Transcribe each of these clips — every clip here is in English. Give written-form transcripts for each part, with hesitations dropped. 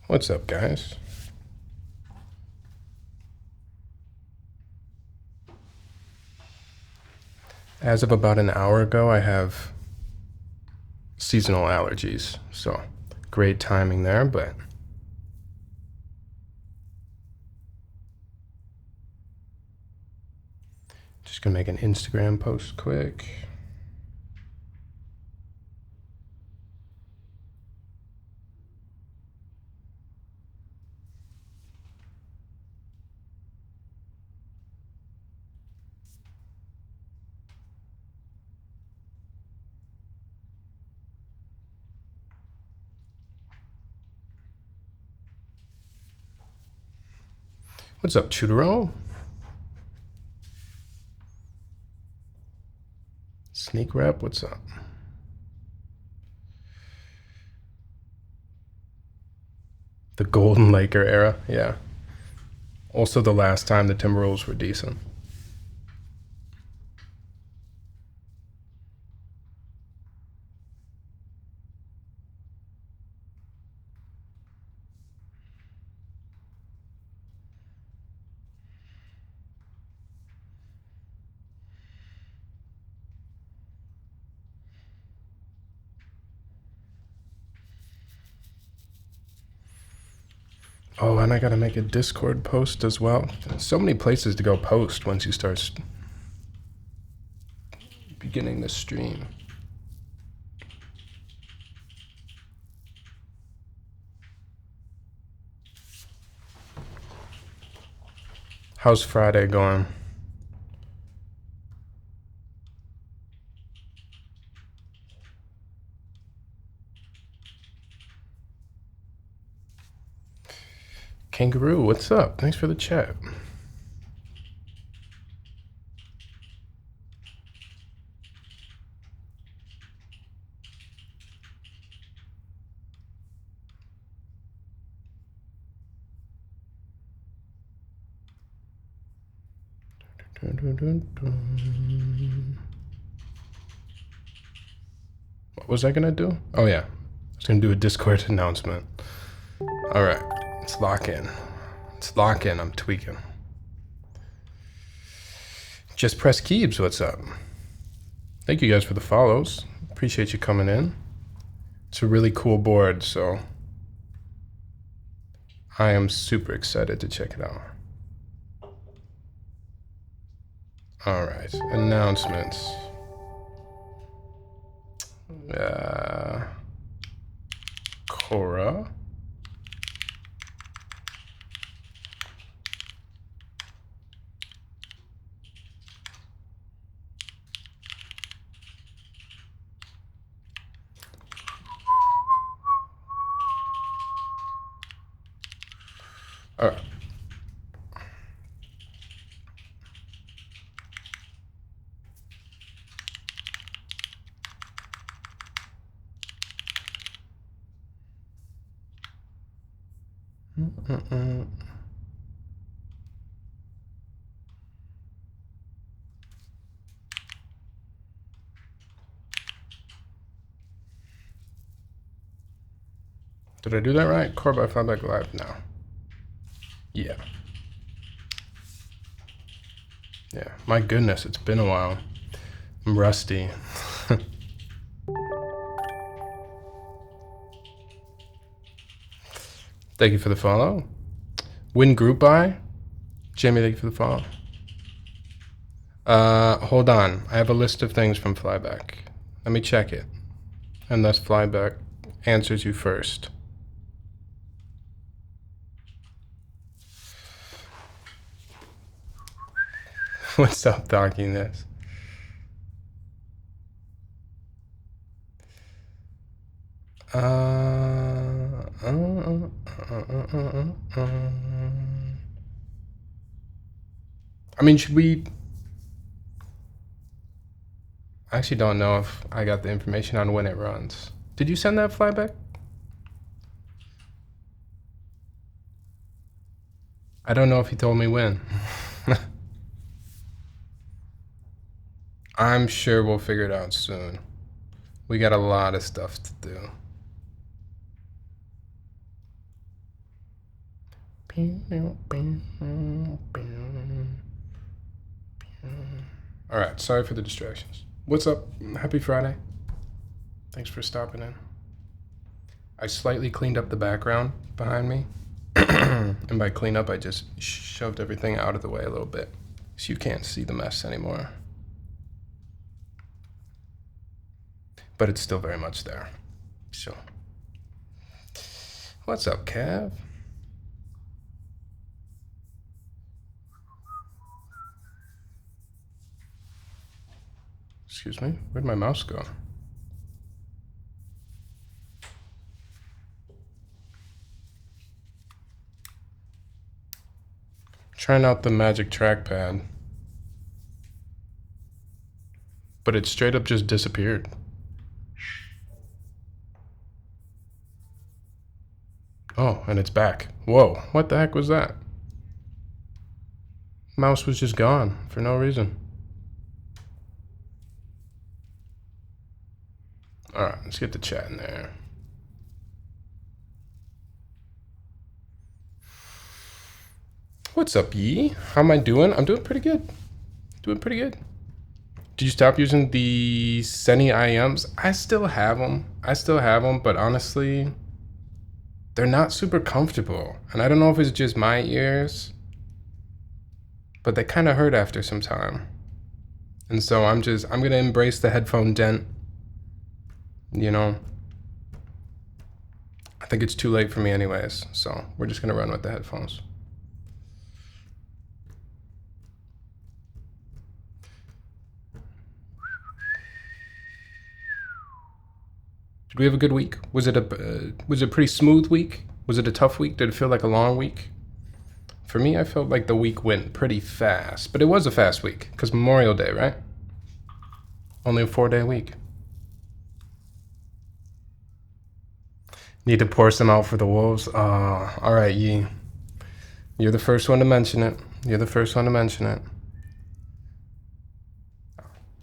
What's up, guys? As of about an hour ago, I have seasonal allergies, so great timing there, but just gonna make an Instagram post quick. What's up, Chudero? Sneak Rep, what's up? The Golden Laker era, yeah. Also the last time the Timberwolves were decent. Oh, and I gotta make a Discord post as well. So many places to go post once you start beginning the stream. How's Friday going? Kangaroo, what's up? Thanks for the chat. What was I gonna do? Oh yeah, I was gonna do a Discord announcement. All right, let's lock in. Let's lock in. I'm tweaking. Just Press Keebs, what's up? Thank you guys for the follows. Appreciate you coming in. It's a really cool board, so I am super excited to check it out. All right, announcements. Khora. All right. Did I do that right? Core by Flybeck Live now. Yeah. Yeah. My goodness, it's been a while. I'm rusty. Thank you for the follow. Win group buy. Jamie, thank you for the follow. Hold on. I have a list of things from Flybeck. Let me check it. Unless Flybeck answers you first. What's up, Dockiness? I mean, should we... I actually don't know if I got the information on when it runs. Did you send that, Flybeck? I don't know if he told me when. I'm sure we'll figure it out soon. We got a lot of stuff to do. All right, sorry for the distractions. What's up? Happy Friday. Thanks for stopping in. I slightly cleaned up the background behind me. And by clean up, I just shoved everything out of the way a little bit, so you can't see the mess anymore. But it's still very much there. So, what's up, Cav? Excuse me, where'd my mouse go? Trying out the magic trackpad, but it straight up just disappeared. Oh, and it's back. Whoa, what the heck was that? Mouse was just gone for no reason. All right, let's get the chat in there. What's up, Yee? How am I doing? I'm doing pretty good. Doing pretty good. Did you stop using the Seni IMs? I still have them. But honestly, they're not super comfortable. And I don't know if it's just my ears, but they kind of hurt after some time. And so I'm gonna embrace the headphone dent. You know, I think it's too late for me anyways. So we're just gonna run with the headphones. Did we have a good week? Was it a pretty smooth week? Was it a tough week? Did it feel like a long week? For me, I felt like the week went pretty fast, but it was a fast week because Memorial Day, right? Only a 4-day week. Need to pour some out for the wolves. All right, Yee. You're the first one to mention it. I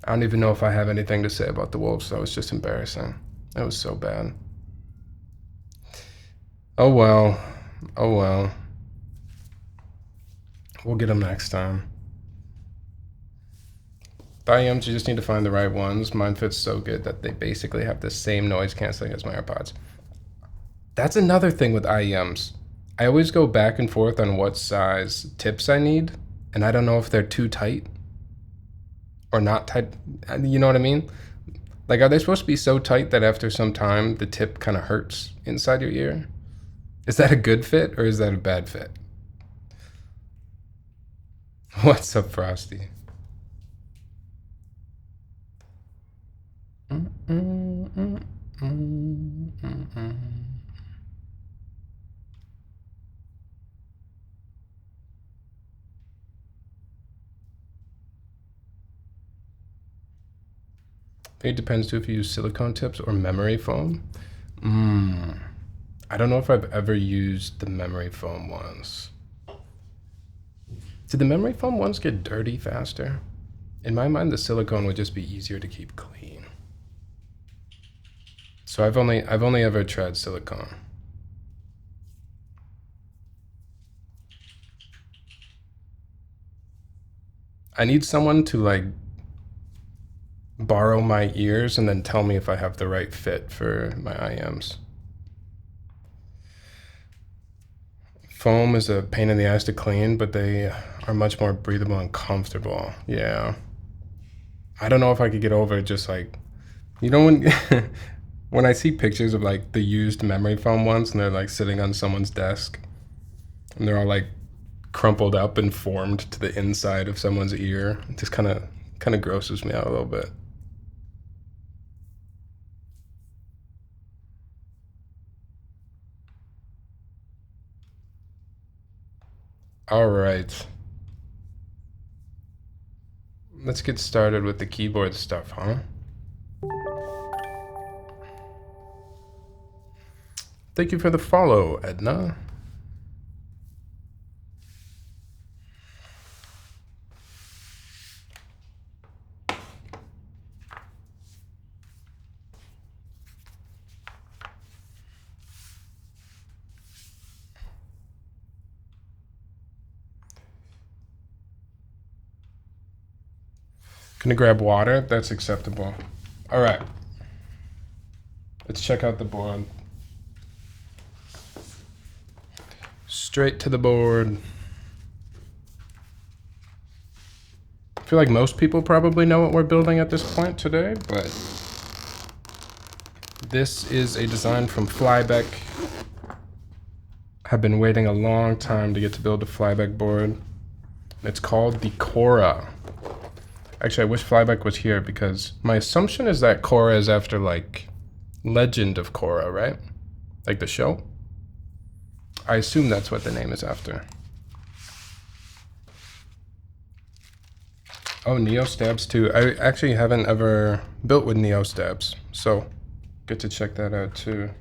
don't even know if I have anything to say about the wolves. That was just embarrassing. That was so bad. Oh well. We'll get them next time. The IMs, you just need to find the right ones. Mine fits so good that they basically have the same noise canceling as my AirPods. That's another thing with IEMs. I always go back and forth on what size tips I need, and I don't know if they're too tight or not tight. You know what I mean? Like, are they supposed to be so tight that after some time the tip kind of hurts inside your ear? Is that a good fit or is that a bad fit? What's up, Frosty? It depends too if you use silicone tips or memory foam. I don't know if I've ever used the memory foam ones. Did the memory foam ones get dirty faster? In my mind, the silicone would just be easier to keep clean. So I've only ever tried silicone. I need someone to like borrow my ears and then tell me if I have the right fit for my IMs. Foam is a pain in the ass to clean, but they are much more breathable and comfortable. Yeah. I don't know if I could get over it just like, you know, when I see pictures of like the used memory foam ones and they're like sitting on someone's desk and they're all like crumpled up and formed to the inside of someone's ear, it just kind of grosses me out a little bit. All right. Let's get started with the keyboard stuff, huh? Thank you for the follow, Edna. Gonna grab water. That's acceptable. All right. Let's check out the board. Straight to the board. I feel like most people probably know what we're building at this point today, but this is a design from Flybeck. I've been waiting a long time to get to build a Flybeck board. It's called the Khora. Actually, I wish Flybeck was here because my assumption is that Khora is after like Legend of Khora, right? Like the show? I assume that's what the name is after. Oh, Neo stabs too. I actually haven't ever built with Neo stabs, so good to check that out too.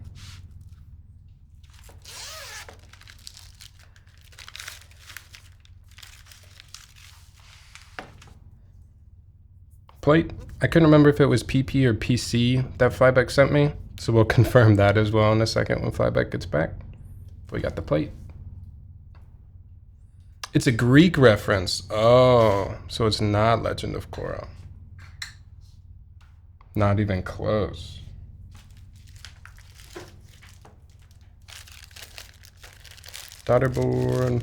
Plate. I couldn't remember if it was PP or PC that Flybeck sent me, so we'll confirm that as well in a second when Flybeck gets back. But we got the plate. It's a Greek reference. Oh, so it's not Legend of Khora. Not even close. Daughterboard.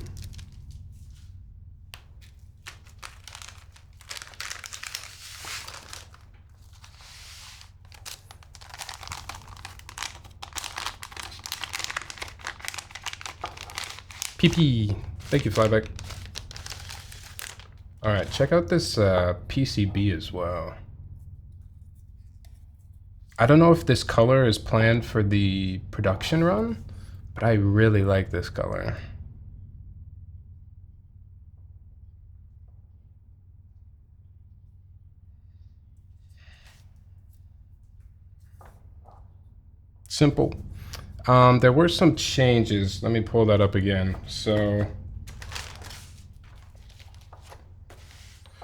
PP. Thank you, Flybeck. All right, check out this PCB as well. I don't know if this color is planned for the production run, but I really like this color. Simple. There were some changes. Let me pull that up again. So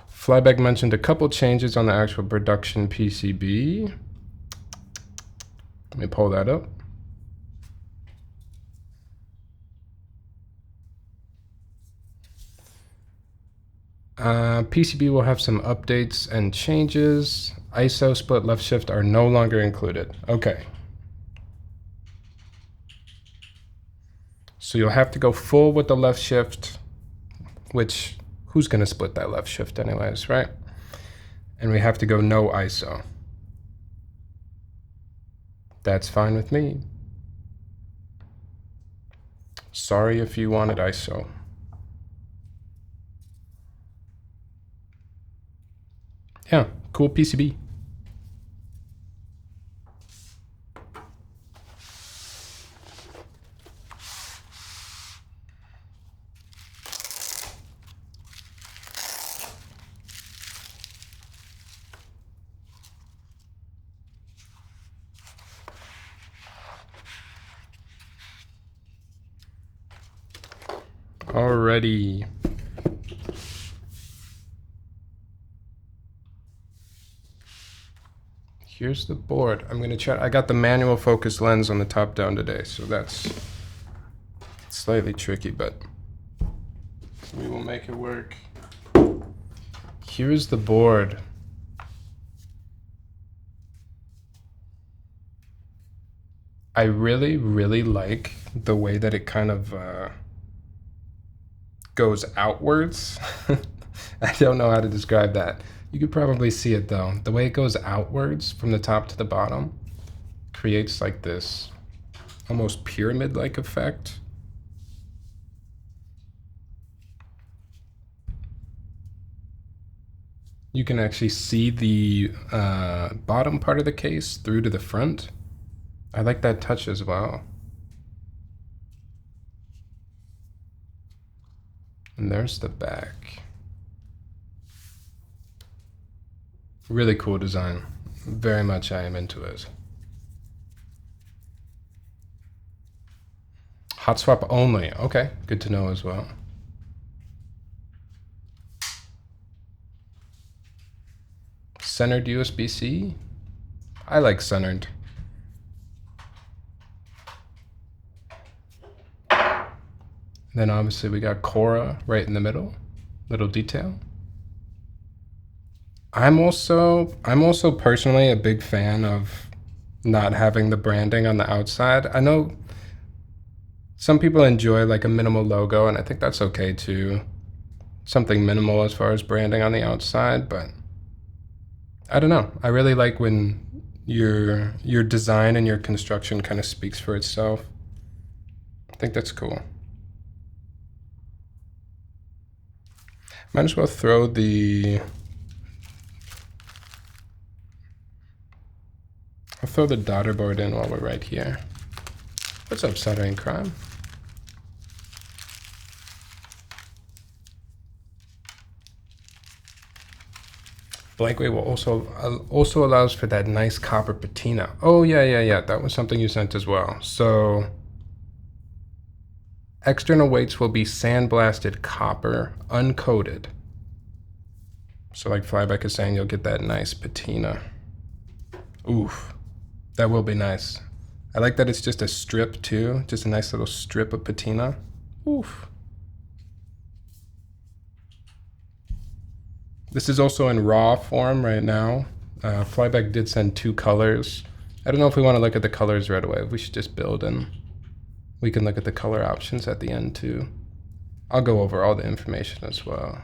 Flybeck mentioned a couple changes on the actual production PCB. Let me pull that up. PCB will have some updates and changes. ISO, split, left shift are no longer included. Okay. So you'll have to go full with the left shift, which who's going to split that left shift anyways, right? And we have to go no ISO. That's fine with me. Sorry if you wanted ISO. Yeah, cool PCB. Alrighty. Here's the board. I'm gonna try. I got the manual focus lens on the top down today, so that's slightly tricky, but we will make it work. Here's the board. I really, really like the way that it kind of goes outwards. I don't know how to describe that. You could probably see it though. The way it goes outwards from the top to the bottom creates like this almost pyramid-like effect. You can actually see the bottom part of the case through to the front. I like that touch as well. And there's the back. Really cool design. Very much I am into it. Hot swap only. Okay, good to know as well. Centered USB-C. I like centered. Then obviously we got Khora right in the middle. Little detail. I'm also personally a big fan of not having the branding on the outside. I know some people enjoy like a minimal logo, and I think that's okay too. Something minimal as far as branding on the outside, but I don't know. I really like when your design and your construction kind of speaks for itself. I think that's cool. Might as well throw I'll throw the daughter board in while we're right here. What's up, Stuttering Crime? Blankway will also allows for that nice copper patina. Oh yeah. That was something you sent as well. So external weights will be sandblasted copper, uncoated. So like Flybeck is saying, you'll get that nice patina. Oof, that will be nice. I like that it's just a strip too, just a nice little strip of patina. Oof. This is also in raw form right now. Flybeck did send 2 colors. I don't know if we want to look at the colors right away. We should just build and we can look at the color options at the end too. I'll go over all the information as well.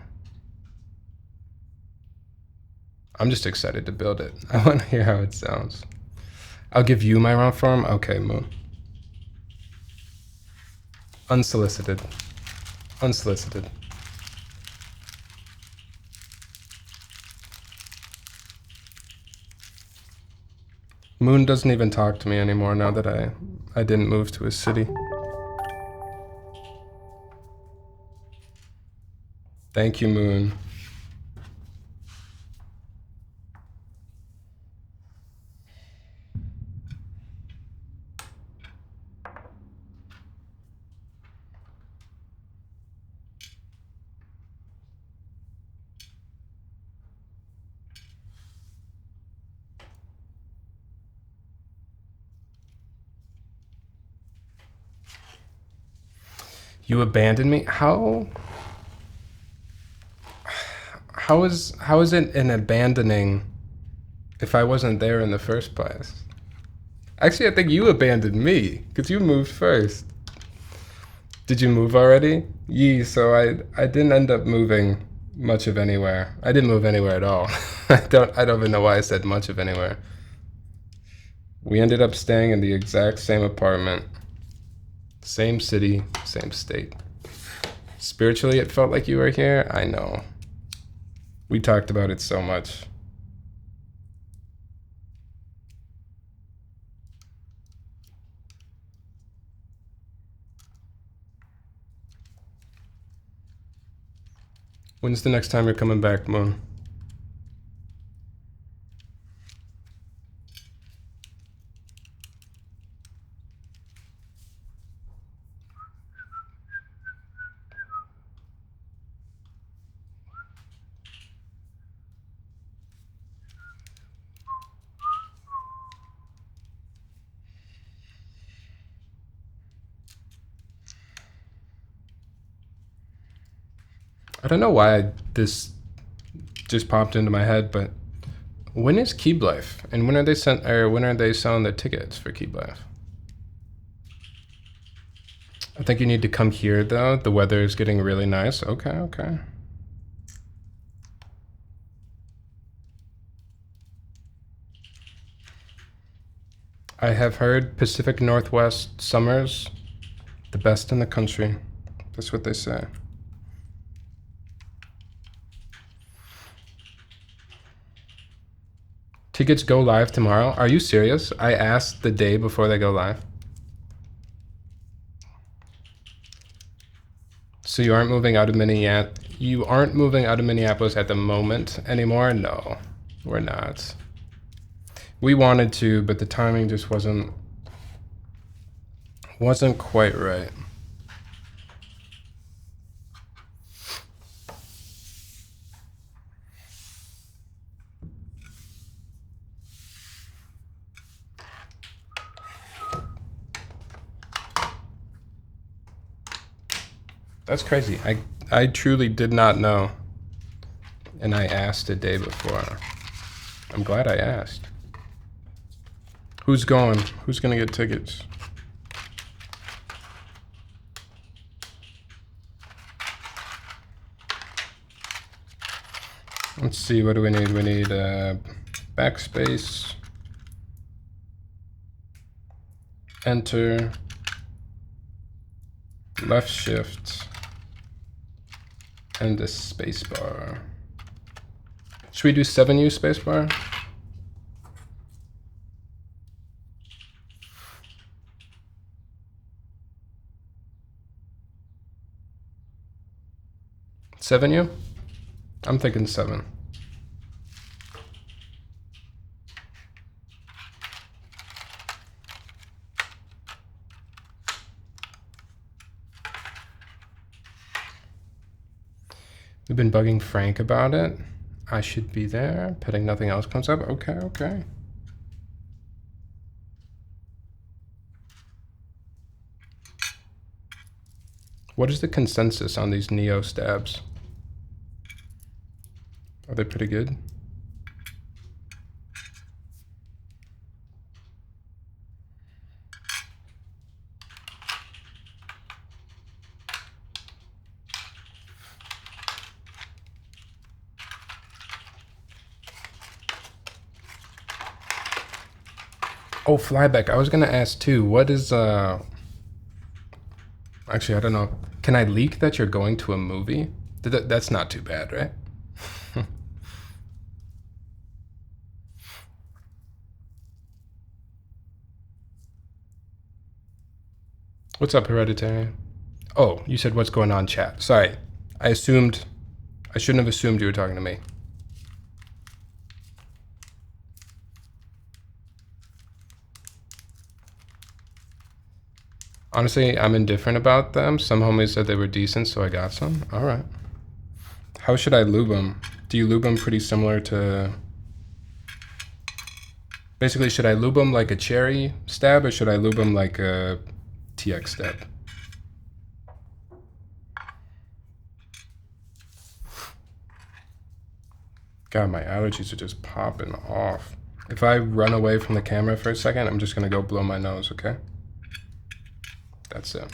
I'm just excited to build it. I want to hear how it sounds. I'll give you my raw form. Okay, Moon. Unsolicited. Unsolicited. Moon doesn't even talk to me anymore now that I didn't move to his city. Thank you, Moon. You abandoned me? How is it an abandoning if I wasn't there in the first place? Actually, I think you abandoned me because you moved first. Did you move already? So I didn't end up moving much of anywhere. I didn't move anywhere at all. I don't even know why I said much of anywhere. We ended up staying in the exact same apartment. Same city, same state. Spiritually, it felt like you were here. I know. We talked about it so much. When's the next time you're coming back, Moon? I don't know why this just popped into my head, but when is Keyblife? And when are they selling the tickets for Keyblife? I think you need to come here though. The weather is getting really nice. Okay. I have heard Pacific Northwest summers, the best in the country. That's what they say. Tickets go live tomorrow. Are you serious? I asked the day before they go live. So you aren't moving out of Minneapolis at the moment anymore? No, we're not. We wanted to, but the timing just wasn't quite right. That's crazy. I truly did not know. and I asked a day before. I'm glad I asked. Who's going? Who's gonna get tickets? Let's see, what do we need? We need backspace, enter, left shift, and the spacebar. Should we do 7U spacebar? Seven U? I'm thinking 7. We've been bugging Frank about it. I should be there, petting nothing else comes up. Okay, okay. What is the consensus on these Neo stabs? Are they pretty good? Oh, Flybeck, I was gonna ask too, what is, actually, I don't know. Can I leak that you're going to a movie? That's not too bad, right? What's up, Hereditary? Oh, you said what's going on, chat. Sorry, I shouldn't have assumed you were talking to me. Honestly, I'm indifferent about them. Some homies said they were decent, so I got some. All right. How should I lube them? Do you lube them pretty similar to... Basically, should I lube them like a cherry stab, or should I lube them like a TX stab? God, my allergies are just popping off. If I run away from the camera for a second, I'm just gonna go blow my nose, okay? That's it.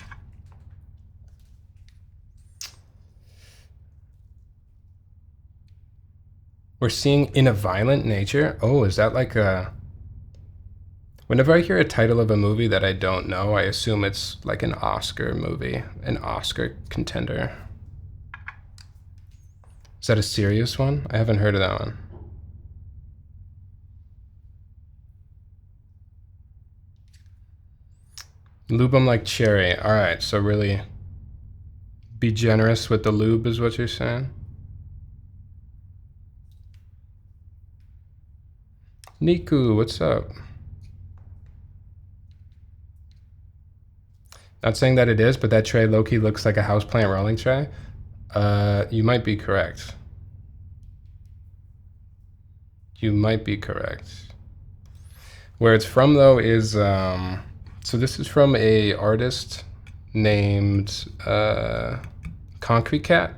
We're seeing In a Violent Nature. Oh, is that like a... Whenever I hear a title of a movie that I don't know, I assume it's like an Oscar movie, an Oscar contender. Is that a serious one? I haven't heard of that one. Lube them like cherry. All right, so really be generous with the lube is what you're saying? Niku, what's up? Not saying that it is, but that tray low-key looks like a houseplant rolling tray. You might be correct. You might be correct. Where it's from though is, so this is from a artist named Concrete Cat.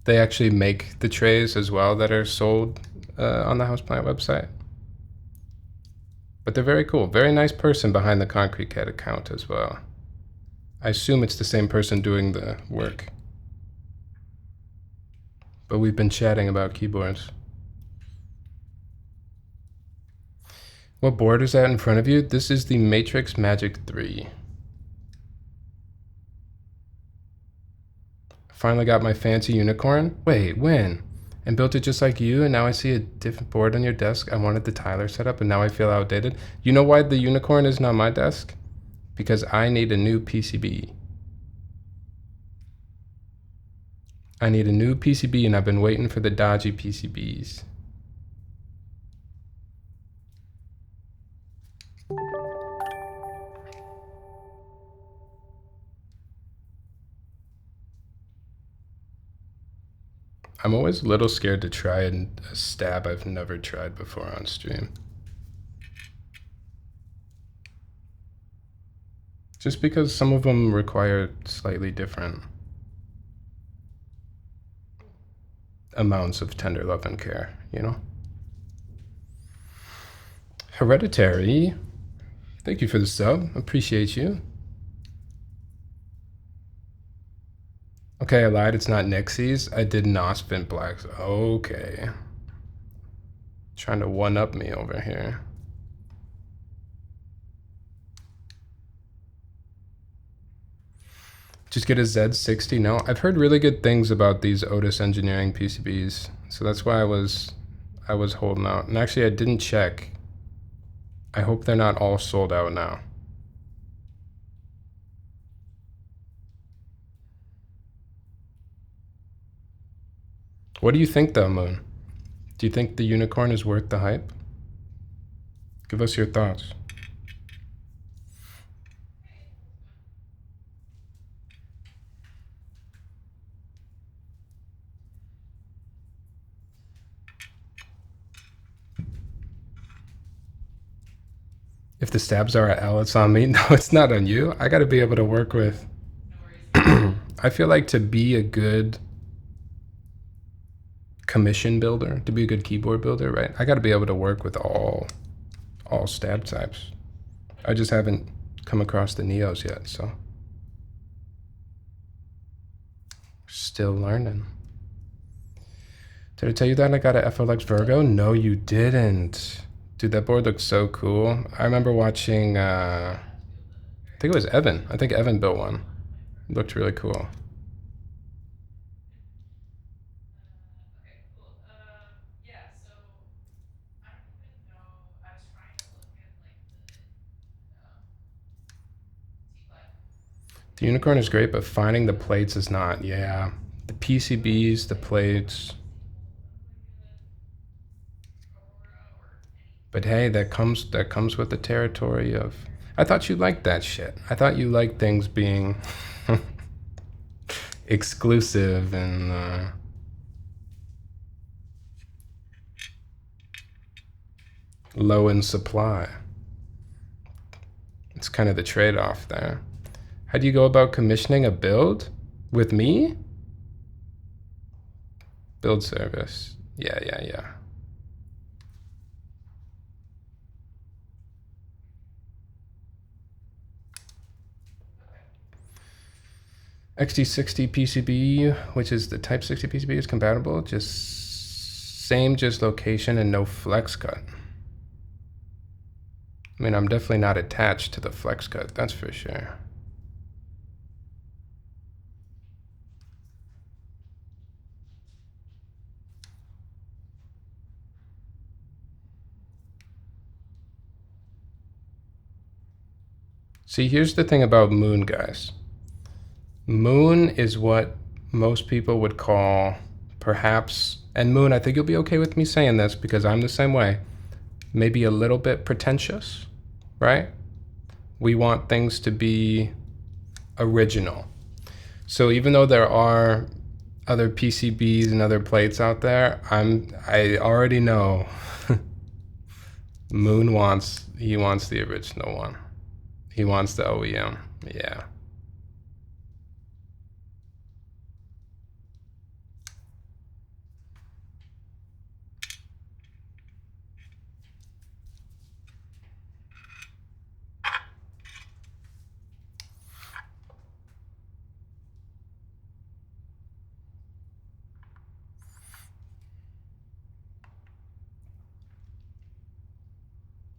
They actually make the trays as well that are sold on the Houseplant website. But they're very cool. Very nice person behind the Concrete Cat account as well. I assume it's the same person doing the work. But we've been chatting about keyboards. What board is that in front of you? This is the Matrix Magic 3. Finally got my fancy unicorn. Wait, when? And built it just like you, and now I see a different board on your desk. I wanted the Tyler setup, and now I feel outdated. You know why the unicorn is not my desk? Because I need a new PCB. I need a new PCB, and I've been waiting for the dodgy PCBs. I'm always a little scared to try a stab I've never tried before on stream. Just because some of them require slightly different. amounts of tender love and care, you know? Hereditary, thank you for the sub. Appreciate you. Okay, I lied. It's not Nixies. I did not spin blacks. Okay. Trying to one-up me over here. Just get a Z60? No, I've heard really good things about these Otis Engineering PCBs, so that's why I was holding out. And actually, I didn't check. I hope they're not all sold out now. What do you think, though, Moon? Do you think the unicorn is worth the hype? Give us your thoughts. If the stabs are at L, it's on me. No, it's not on you. I got to be able to work with... I feel like to be a good commission builder, to be a good keyboard builder, right? I got to be able to work with all stab types. I just haven't come across the Neos yet, so still learning. Did I tell you that I got a FLX Virgo? No, you didn't. Dude, that board looks so cool. I remember watching, I think it was Evan. I think Evan built one. It looked really cool. The unicorn is great, but finding the plates is not. Yeah, the PCBs, the plates. But hey, that comes with the territory of... I thought you liked that shit. I thought you liked things being exclusive and low in supply. It's kind of the trade-off there. How do you go about commissioning a build? With me? Build service. Yeah. XT60 PCB, which is the Type 60 PCB, is compatible. Just location and no flex cut. I mean, I'm definitely not attached to the flex cut, that's for sure. See, here's the thing about Moon, guys. Moon is what most people would call, perhaps, and Moon, I think you'll be okay with me saying this because I'm the same way, maybe a little bit pretentious, right? We want things to be original. So even though there are other PCBs and other plates out there, I already know Moon wants the original one. He wants the OEM. Yeah.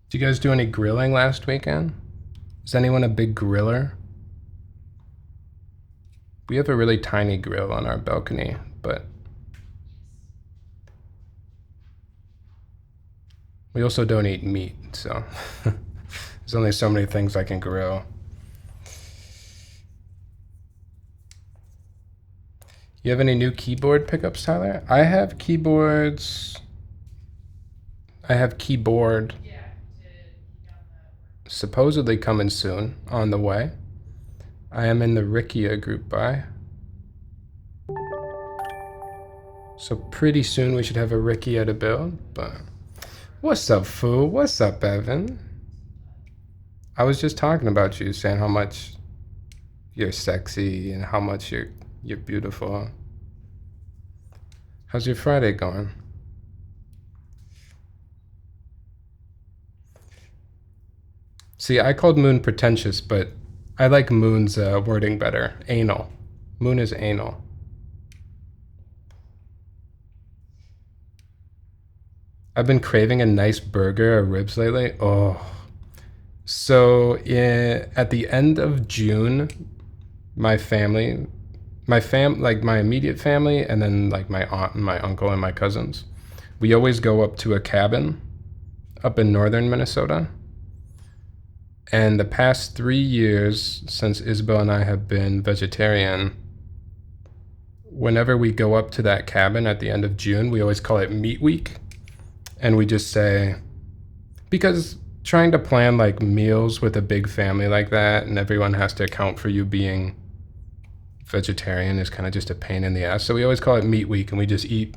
Did you guys do any grilling last weekend? Is anyone a big griller? We have a really tiny grill on our balcony, but we also don't eat meat, so there's only so many things I can grill. You have any new keyboard pickups, Tyler? I have keyboards. I have keyboard supposedly coming soon, on the way. I am in the Rikia group buy. So pretty soon we should have a Rikia to build, but what's up, Foo? What's up, Evan? I was just talking about you, saying how much you're sexy and how much you're beautiful. How's your Friday going? See, I called Moon pretentious, but I like Moon's wording better. Anal. Moon is anal. I've been craving a nice burger or ribs lately. Oh. So at the end of June, my family, like my immediate family, and then like my aunt and my uncle and my cousins, we always go up to a cabin up in northern Minnesota. And the past 3 years, since Isabel and I have been vegetarian, whenever we go up to that cabin at the end of June, we always call it Meat Week. And we just say, because trying to plan like meals with a big family like that and everyone has to account for you being vegetarian is kind of just a pain in the ass. So we always call it Meat Week, and we just eat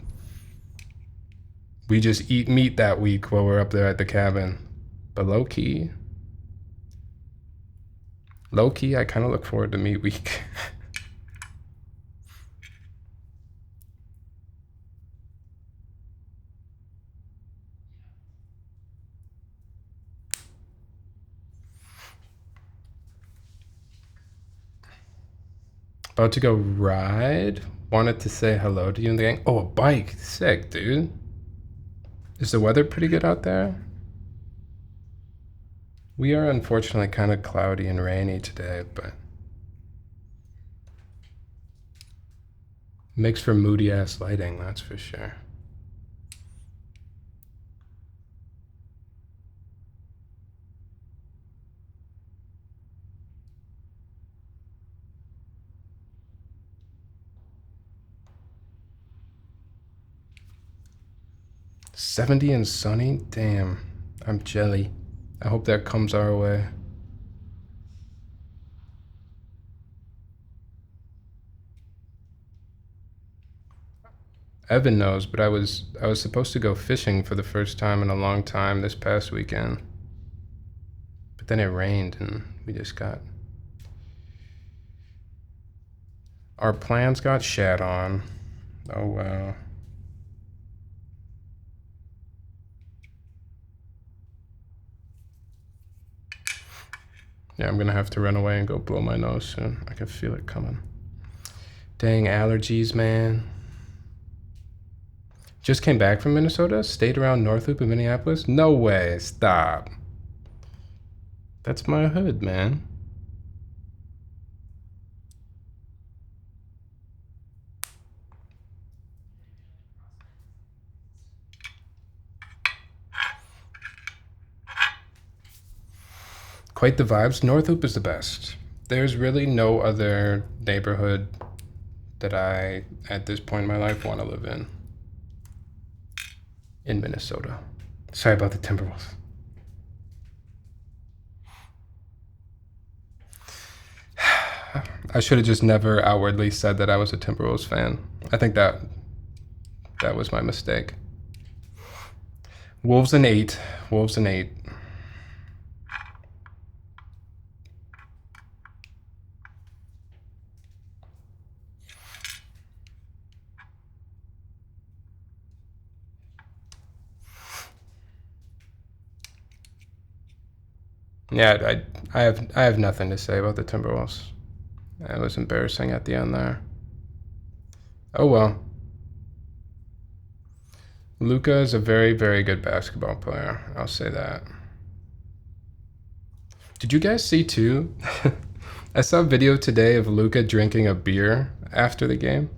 meat that week while we're up there at the cabin. But low key, I kind of look forward to Meat Week. About to go ride. Wanted to say hello to you in the gang. Oh, a bike. Sick, dude. Is the weather pretty good out there? We are unfortunately kind of cloudy and rainy today, but makes for moody ass lighting, that's for sure. $70 and sunny? Damn, I'm jelly. I hope that comes our way. Evan knows, but I was supposed to go fishing for the first time in a long time this past weekend. But then it rained and we just got... Our plans got shat on. Oh well. Yeah, I'm gonna have to run away and go blow my nose soon. I can feel it coming. Dang allergies, man. Just came back from Minnesota? Stayed around North Loop in Minneapolis? No way, stop. That's my hood, man. Quite the vibes. North Loop is the best. There's really no other neighborhood that I, at this point in my life, want to live in Minnesota. Sorry about the Timberwolves. I should have just never outwardly said that I was a Timberwolves fan. I think that was my mistake. Wolves and 8. Wolves and 8. Yeah, I have nothing to say about the Timberwolves. It was embarrassing at the end there. Oh well. Luka is a very, very good basketball player. I'll say that. Did you guys see too? I saw a video today of Luka drinking a beer after the game.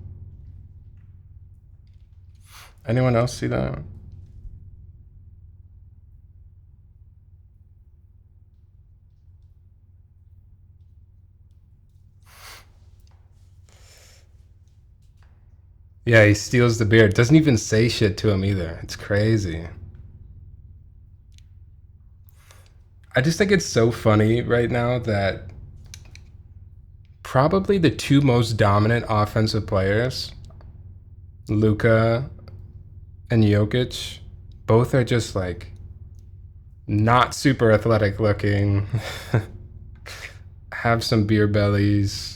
Anyone else see that? Yeah, he steals the beer. Doesn't even say shit to him either. It's crazy. I just think it's so funny right now that probably the two most dominant offensive players, Luka and Jokic, both are just like not super athletic looking, have some beer bellies.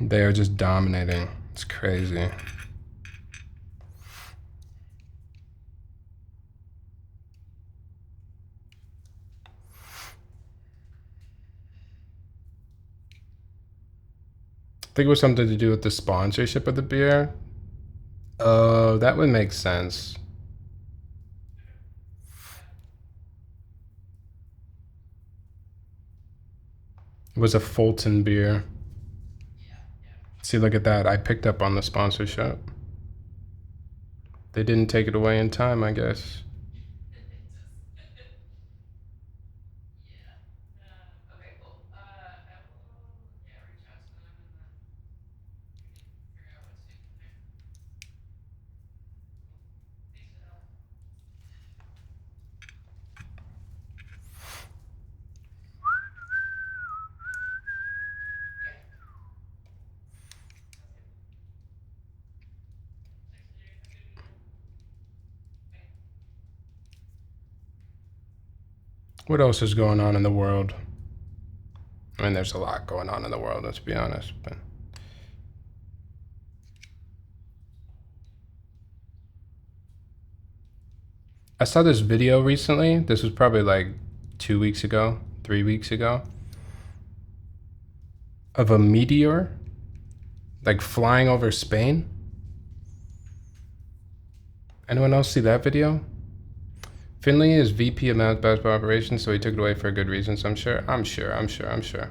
They are just dominating. It's crazy. I think it was something to do with the sponsorship of the beer. Oh, that would make sense. It was a Fulton beer. See, look at that. I picked up on the sponsorship. They didn't take it away in time, I guess. What else is going on in the world? I mean, there's a lot going on in the world, let's be honest. But I saw this video recently. This was probably like 2 weeks ago, 3 weeks ago, of a meteor like flying over Spain. Anyone else see that video? Finley is VP of Basketball Operations, so he took it away for a good reason. So I'm sure.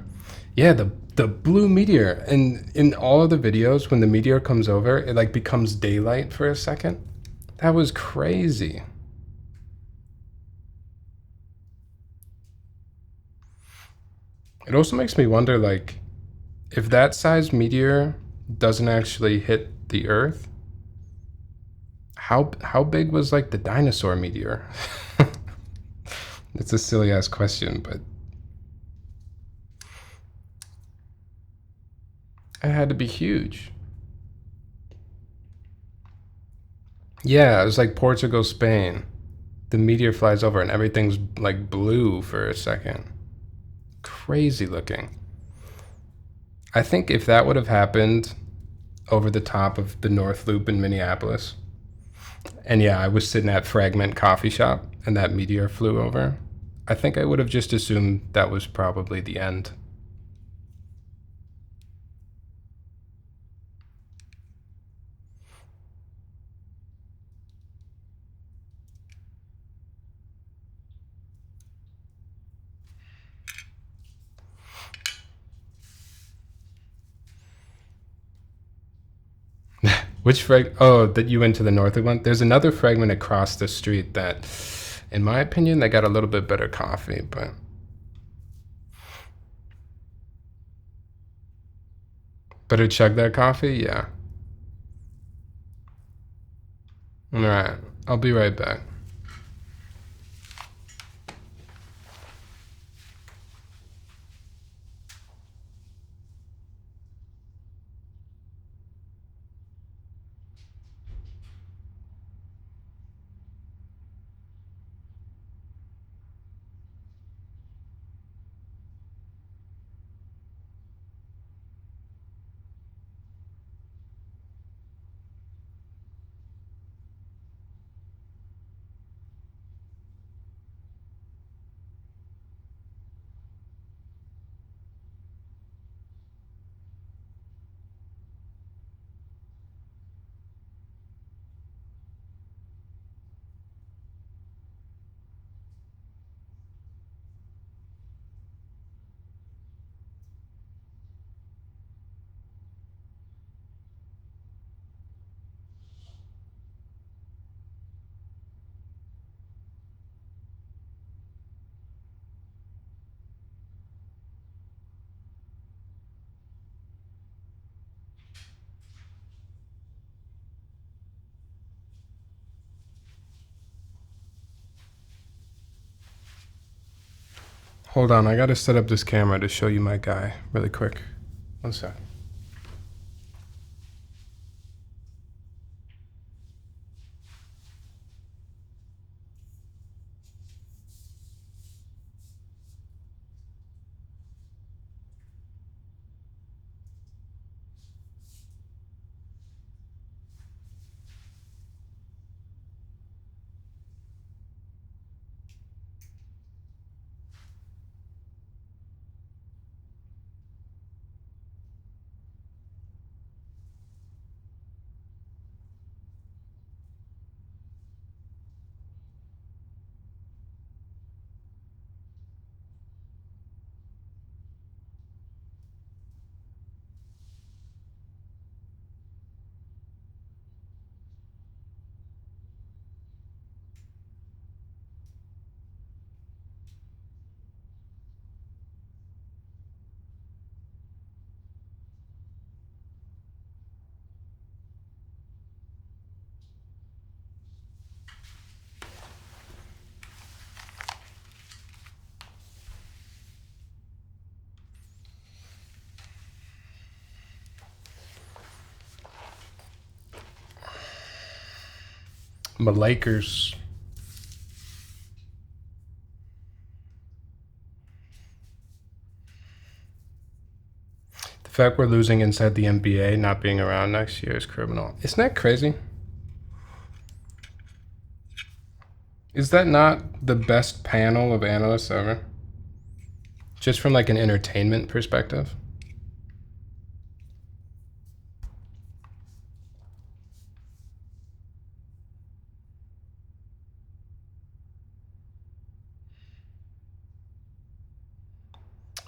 Yeah, the blue meteor, and in all of the videos, when the meteor comes over, it like becomes daylight for a second. That was crazy. It also makes me wonder, like, if that size meteor doesn't actually hit the Earth, how big was like the dinosaur meteor? It's a silly ass question, but it had to be huge. Yeah, it was like Portugal, Spain. The meteor flies over and everything's like blue for a second. Crazy looking. I think if that would have happened over the top of the North Loop in Minneapolis, and yeah, I was sitting at Fragment Coffee Shop and that meteor flew over, I think I would have just assumed that was probably the end. Which frag? Oh, that you went to the North Loop one? There's another Fragment across the street that, in my opinion, they got a little bit better coffee, but better chug that coffee? Yeah. All right. I'll be right back. Hold on, I gotta set up this camera to show you my guy really quick. One sec. Lakers. The fact we're losing inside the NBA, not being around next year, is criminal. Isn't that crazy? Is that not the best panel of analysts ever? Just from like an entertainment perspective?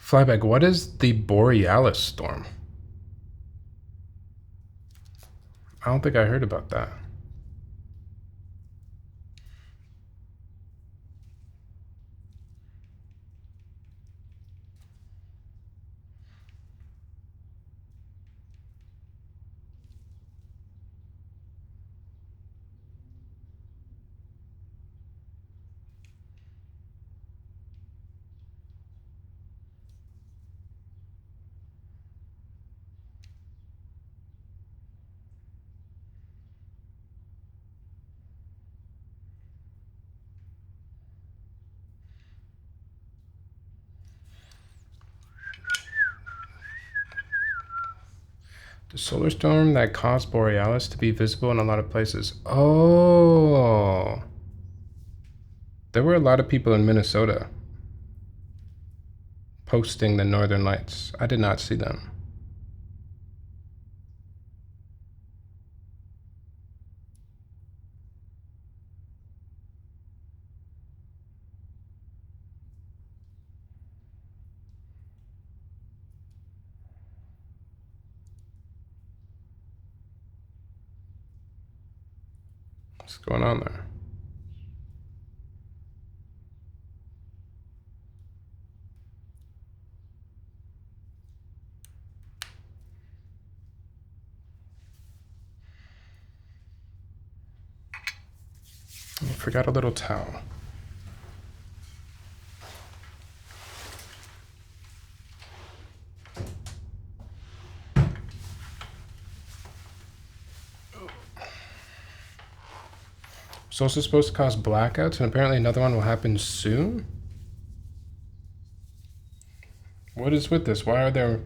Flybeck, what is the Borealis storm? I don't think I heard about that. The solar storm that caused Borealis to be visible in a lot of places. Oh. There were a lot of people in Minnesota posting the northern lights. I did not see them. What's going on there? I forgot a little towel. It's also supposed to cause blackouts, and apparently another one will happen soon? What is with this? Why are there...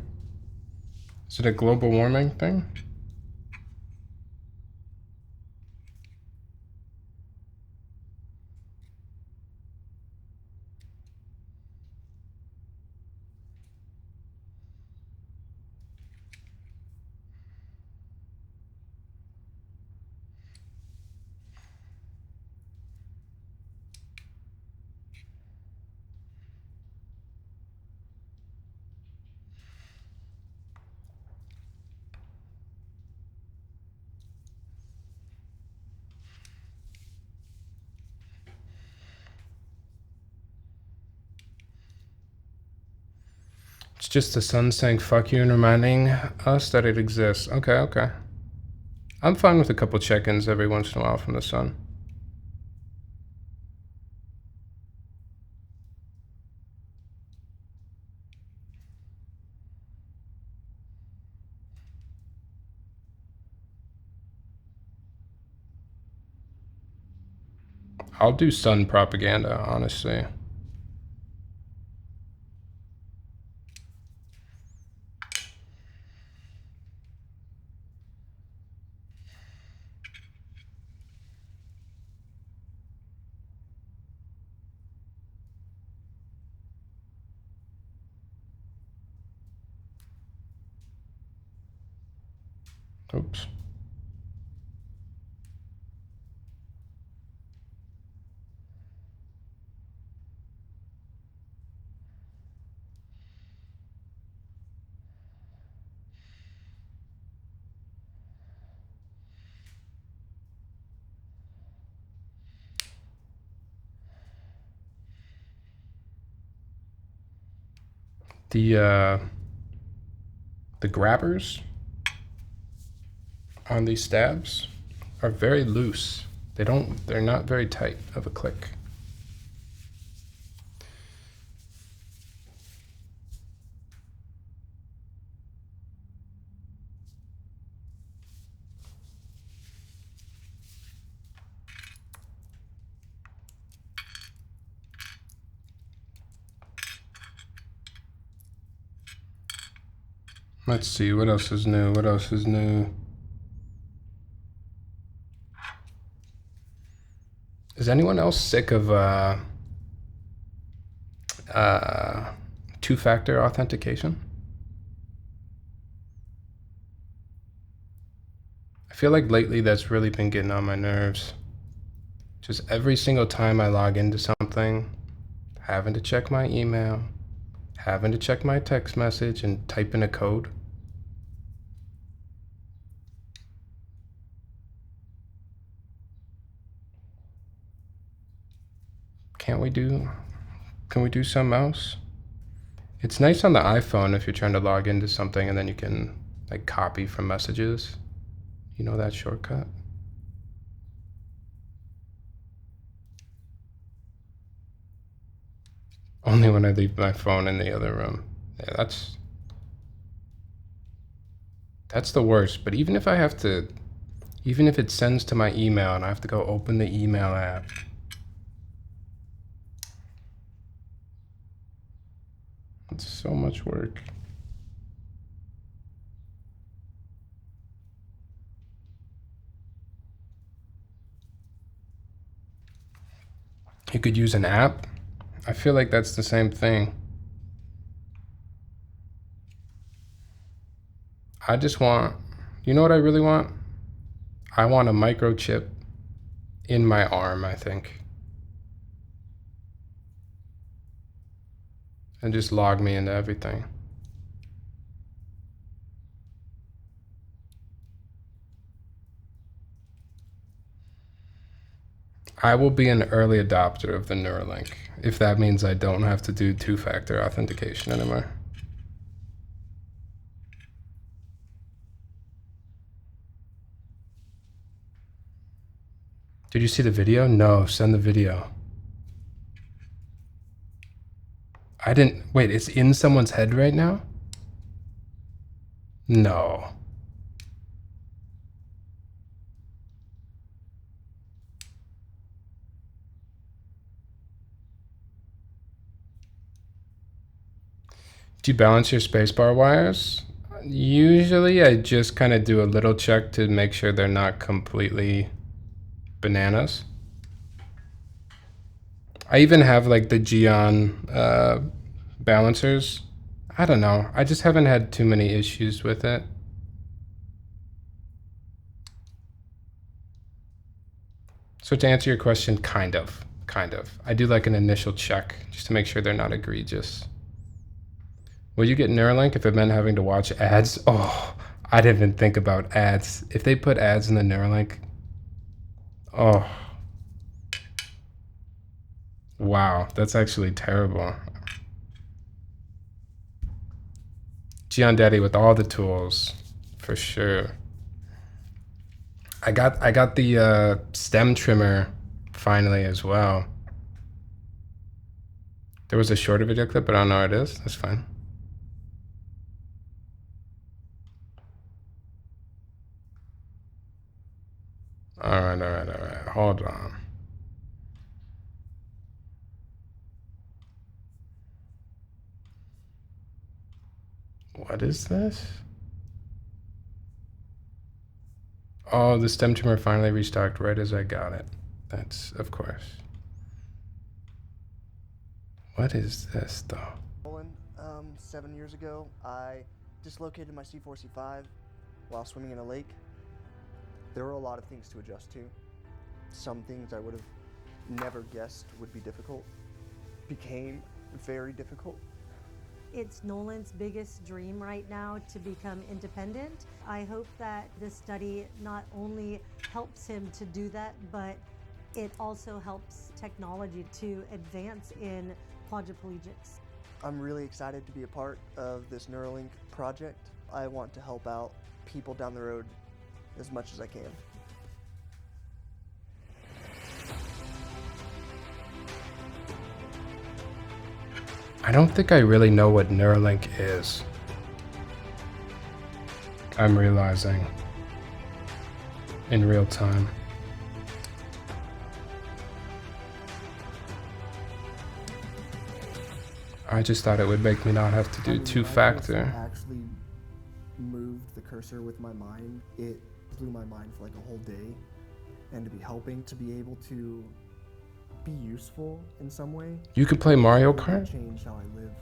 Is it a global warming thing? It's just the sun saying fuck you and reminding us that it exists. Okay, okay. I'm fine with a couple check-ins every once in a while from the sun. I'll do sun propaganda, honestly. Oops. The grabbers on these stabs are very loose. They're not very tight of a click. Let's see, what else is new? What else is new? Is anyone else sick of two-factor authentication? I feel like lately that's really been getting on my nerves. Just every single time I log into something, having to check my email, having to check my text message and type in a code. Can we do something else? It's nice on the iPhone if you're trying to log into something and then you can like copy from messages. You know that shortcut? Only when I leave my phone in the other room. Yeah, that's the worst. But even if it sends to my email and I have to go open the email app. It's so much work. You could use an app. I feel like that's the same thing. I just want, you know what I really want? I want a microchip in my arm, I think. And just log me into everything. I will be an early adopter of the Neuralink, if that means I don't have to do two-factor authentication anymore. Did you see the video? No, send the video. I didn't, wait, it's in someone's head right now? No. Do you balance your spacebar wires? Usually I just kind of do a little check to make sure they're not completely bananas. I even have like the Geon balancers. I don't know. I just haven't had too many issues with it. So to answer your question, kind of. I do like an initial check just to make sure they're not egregious. Will you get Neuralink if it meant having to watch ads? Oh, I didn't even think about ads. If they put ads in the Neuralink, oh. Wow, that's actually terrible. Geon Daddy with all the tools, for sure. I got the stem trimmer finally as well. There was a shorter video clip, but I don't know what it is. That's fine. All right. Hold on. What is this? Oh, the stem trimmer finally restocked right as I got it. That's, of course. What is this, though? 7 years ago, I dislocated my C4-C5 while swimming in a lake. There were a lot of things to adjust to. Some things I would have never guessed would be difficult became very difficult. It's Nolan's biggest dream right now to become independent. I hope that this study not only helps him to do that, but it also helps technology to advance in quadriplegics. I'm really excited to be a part of this Neuralink project. I want to help out people down the road as much as I can. I don't think I really know what Neuralink is. I'm realizing in real time. I just thought it would make me not have to do two-factor. Actually the cursor with my mind, it blew my mind for like a whole day. And to be helping, to be able to be useful in some way. You could play Mario It Kart? changed how I live.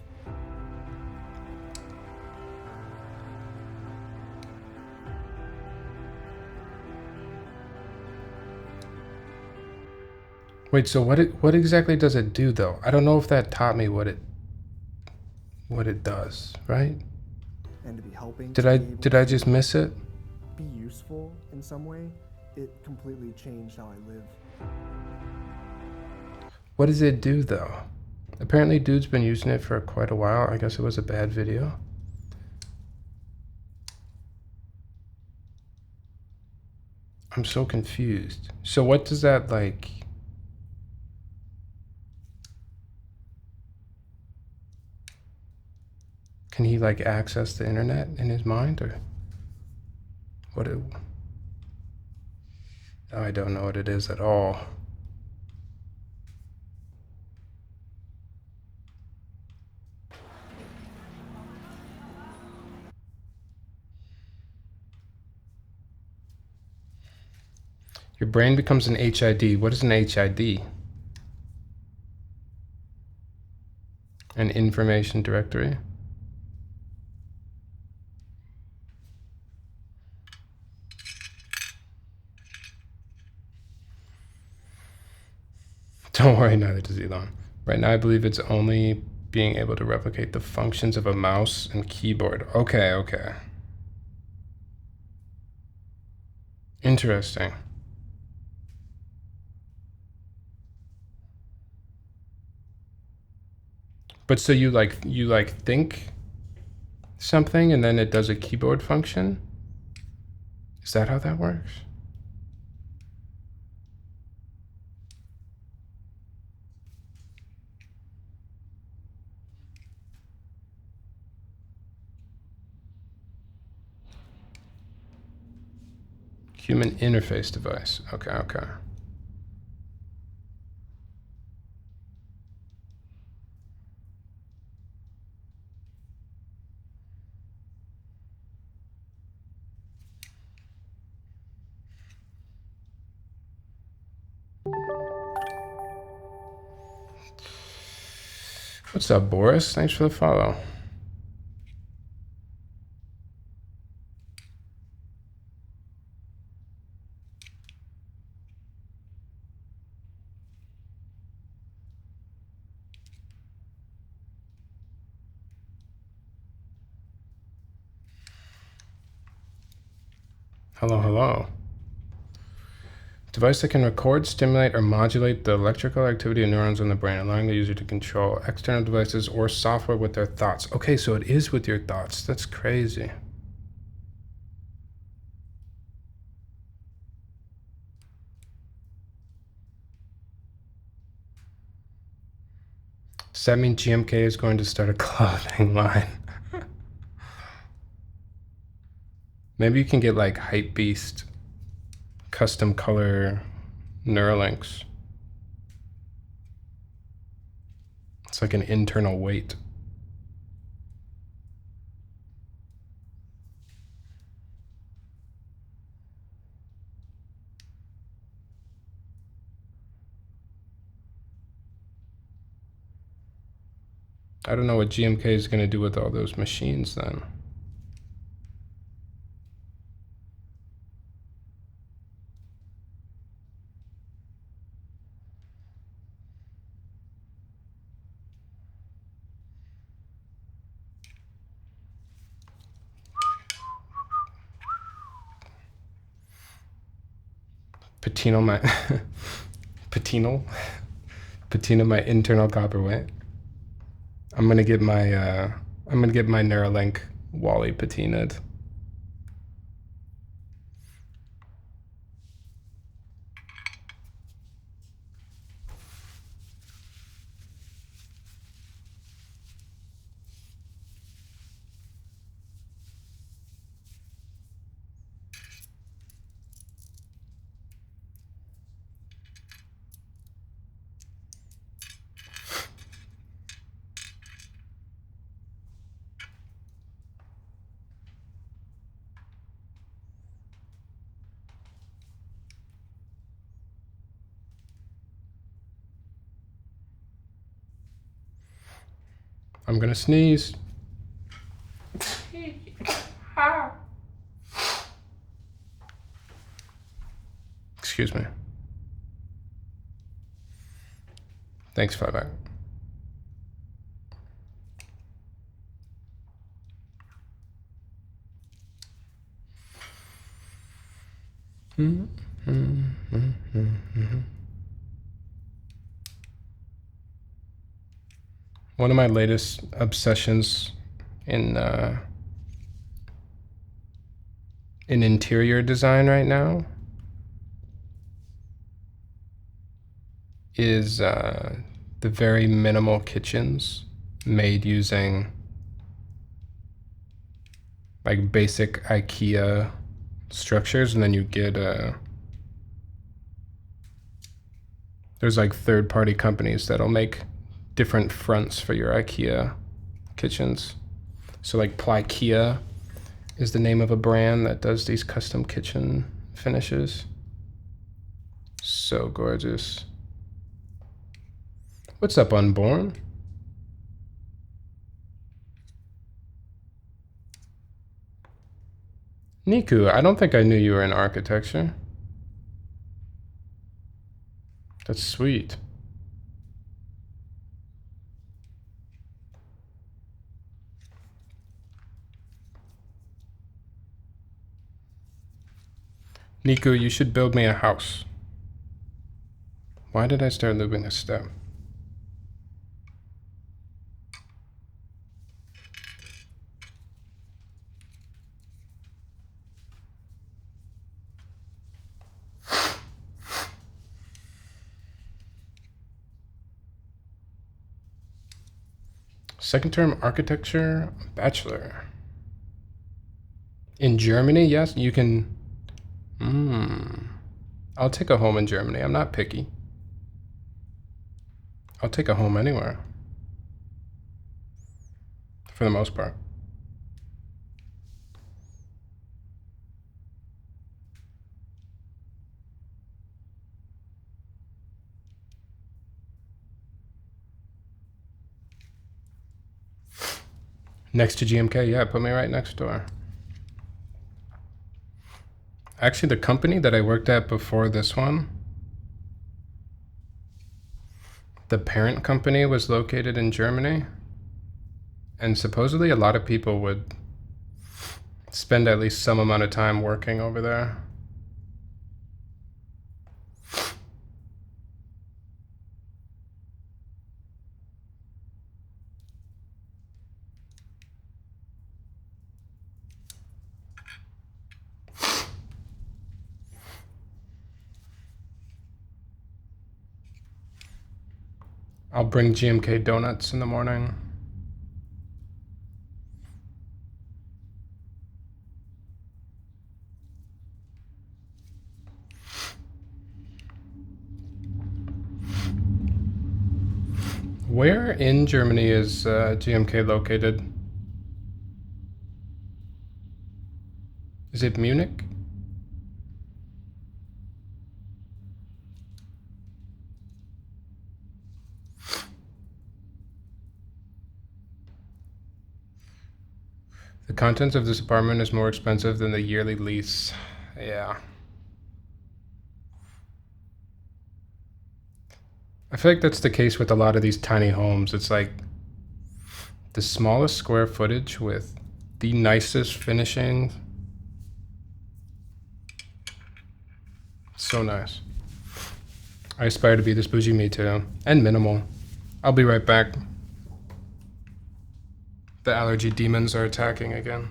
Wait, so what exactly does it do though? I don't know if that taught me what it does, right? And to be helping. Did I just miss it? Be useful in some way. It completely changed how I live. What does it do though? Apparently dude's been using it for quite a while. I guess it was a bad video. I'm so confused. So what does that like? Can he like access the internet in his mind or what it? I don't know what it is at all. Your brain becomes an HID. What is an HID? An information directory. Don't worry, neither does Elon. Right now, I believe it's only being able to replicate the functions of a mouse and keyboard. Okay, okay. Interesting. But so you like think something and then it does a keyboard function? Is that how that works? Human interface device. Okay, okay. What's up, Boris? Thanks for the follow. Hello, hello. Device that can record, stimulate, or modulate the electrical activity of neurons in the brain, allowing the user to control external devices or software with their thoughts. Okay, so it is with your thoughts. That's crazy. Does that mean GMK is going to start a clothing line? Maybe you can get like Hypebeast custom color Neuralinks. It's like an internal weight. I don't know what GMK is going to do with all those machines then. Patina my patina my internal copper weight. I'm gonna get my Neuralink Wally patinaed. I'm gonna sneeze. Excuse me. Thanks, Flybeck. One of my latest obsessions in interior design right now is the very minimal kitchens made using like basic IKEA structures, and then you get there's like third-party companies that'll make different fronts for your IKEA kitchens. So like Plykea is the name of a brand that does these custom kitchen finishes. So gorgeous. What's up, Unborn? Niku, I don't think I knew you were in architecture. That's sweet. Niku, you should build me a house. Why did I start looping this step? Second term architecture, bachelor. In Germany, yes, you can. I'll take a home in Germany. I'm not picky. I'll take a home anywhere. For the most part. Next to GMK, yeah, put me right next door. Actually, the company that I worked at before this one, the parent company was located in Germany, and supposedly a lot of people would spend at least some amount of time working over there. I'll bring GMK donuts in the morning. Where in Germany is GMK located? Is it Munich? The contents of this apartment is more expensive than the yearly lease. Yeah. I feel like that's the case with a lot of these tiny homes. It's like the smallest square footage with the nicest finishing. So nice. I aspire to be this bougie, me too. And minimal. I'll be right back. The allergy demons are attacking again.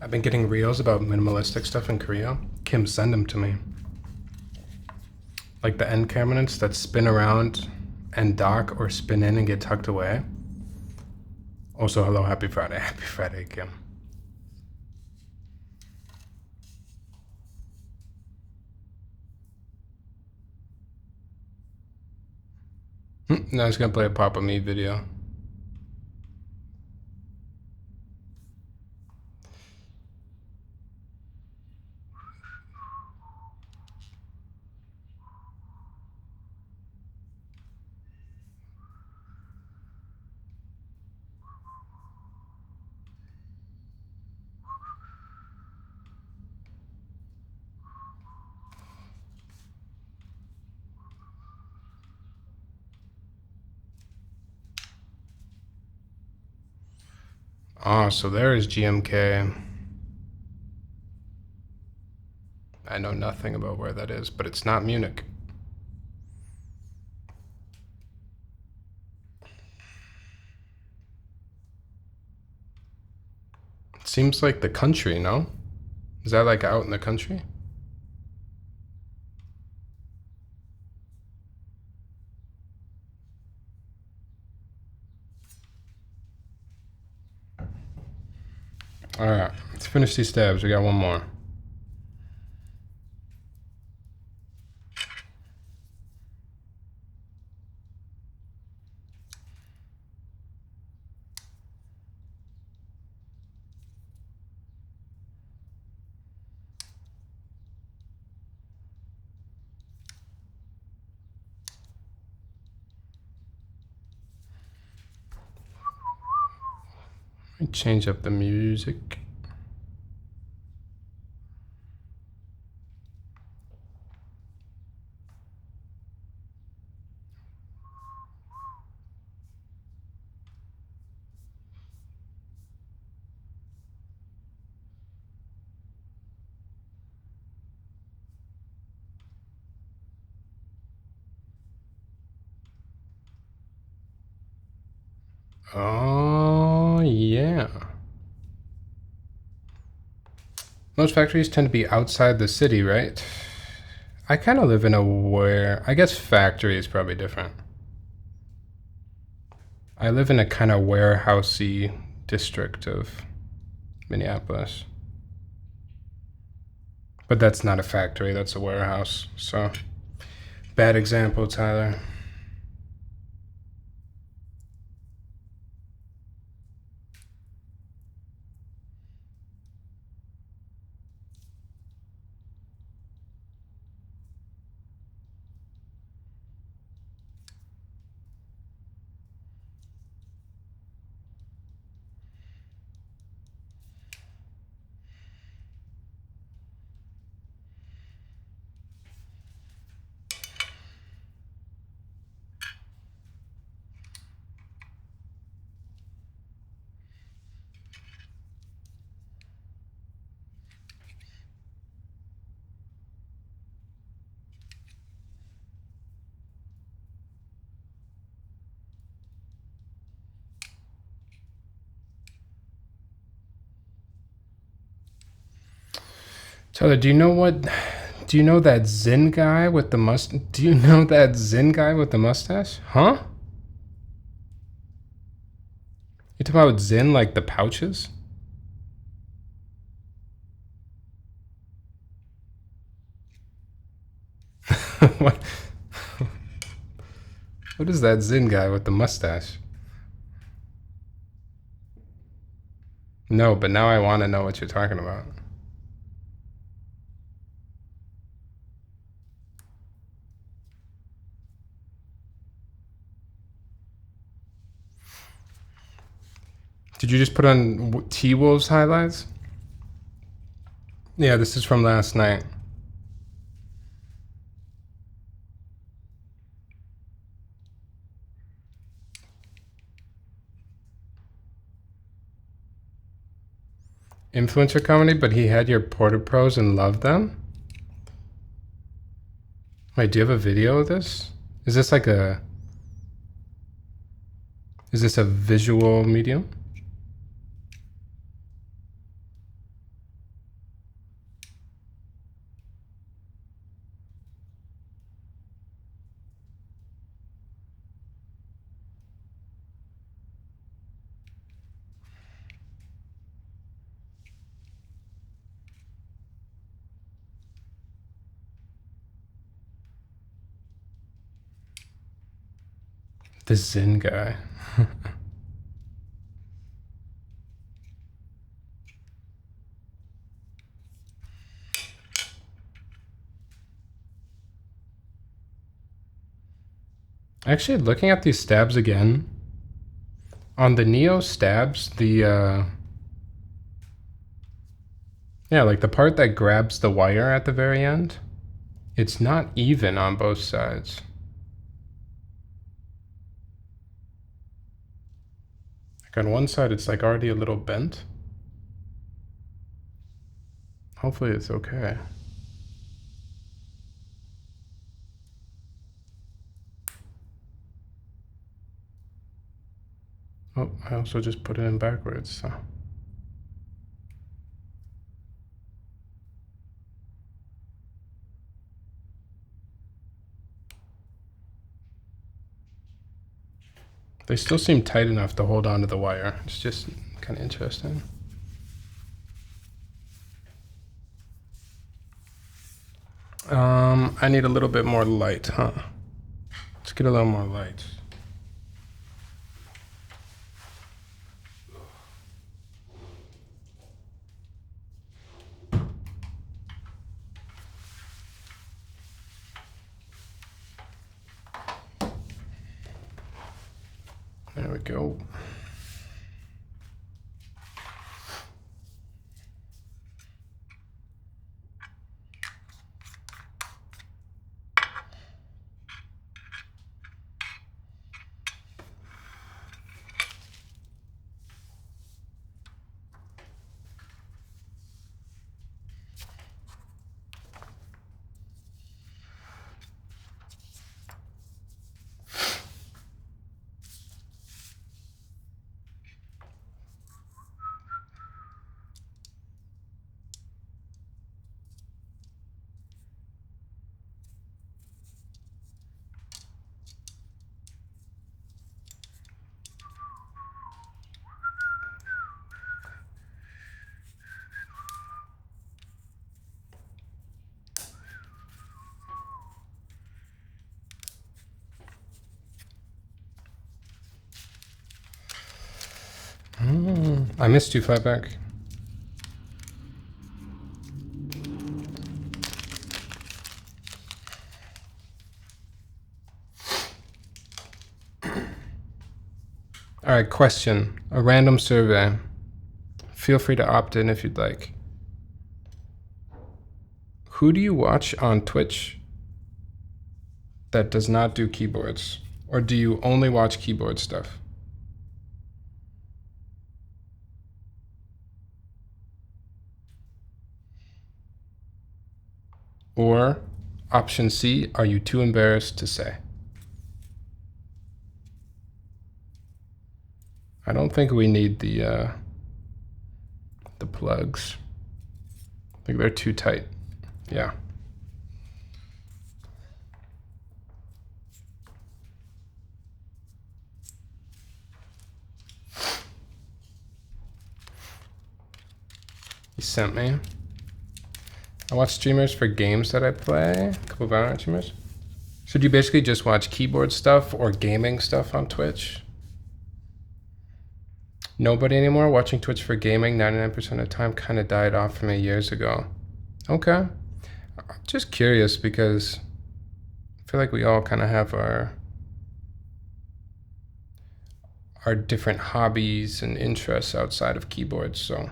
I've been getting reels about minimalistic stuff in Korea. Kim, send them to me. Like the end cabinets that spin around and dock or spin in and get tucked away. Also, hello, happy Friday. Happy Friday, Kim. Now it's gonna play a Papa Me video. Oh, so there is GMK. I know nothing about where that is, but it's not Munich. It seems like the country, no? Is that like out in the country? All right, let's finish these stabs. We got one more. Let me change up the music. Oh, yeah. Most factories tend to be outside the city, right? I kind of live in I guess factory is probably different. I live in a kind of warehousey district of Minneapolis. But that's not a factory, that's a warehouse. So, bad example, Tyler. Tyler, do you know that Zen guy with the do you know that Zen guy with the mustache? Huh? You talking about Zen like the pouches? What? What is that Zen guy with the mustache? No, but now I want to know what you're talking about. Did you just put on T-Wolves highlights? Yeah, this is from last night. Influencer comedy, but he had your Porter Pros and loved them? Wait, do you have a video of this? Is this like is this a visual medium? The Zen guy. Actually, looking at these stabs again, on the Neo stabs, the yeah, like the part that grabs the wire at the very end, it's not even on both sides. Like on one side, it's like already a little bent. Hopefully it's okay. Oh, I also just put it in backwards, so. They still seem tight enough to hold onto the wire. It's just kind of interesting. I need a little bit more light, huh? Let's get a little more light. There we go. I missed you, Flybeck. All right, question. A random survey. Feel free to opt in if you'd like. Who do you watch on Twitch that does not do keyboards? Or do you only watch keyboard stuff? Or option C, are you too embarrassed to say? I don't think we need the plugs. I think they're too tight. Yeah. He sent me. I watch streamers for games that I play. A couple of Valorant streamers. So do you basically just watch keyboard stuff or gaming stuff on Twitch? Nobody anymore watching Twitch for gaming. 99% of the time kind of died off for me years ago. Okay. Just curious because I feel like we all kind of have our different hobbies and interests outside of keyboards, so.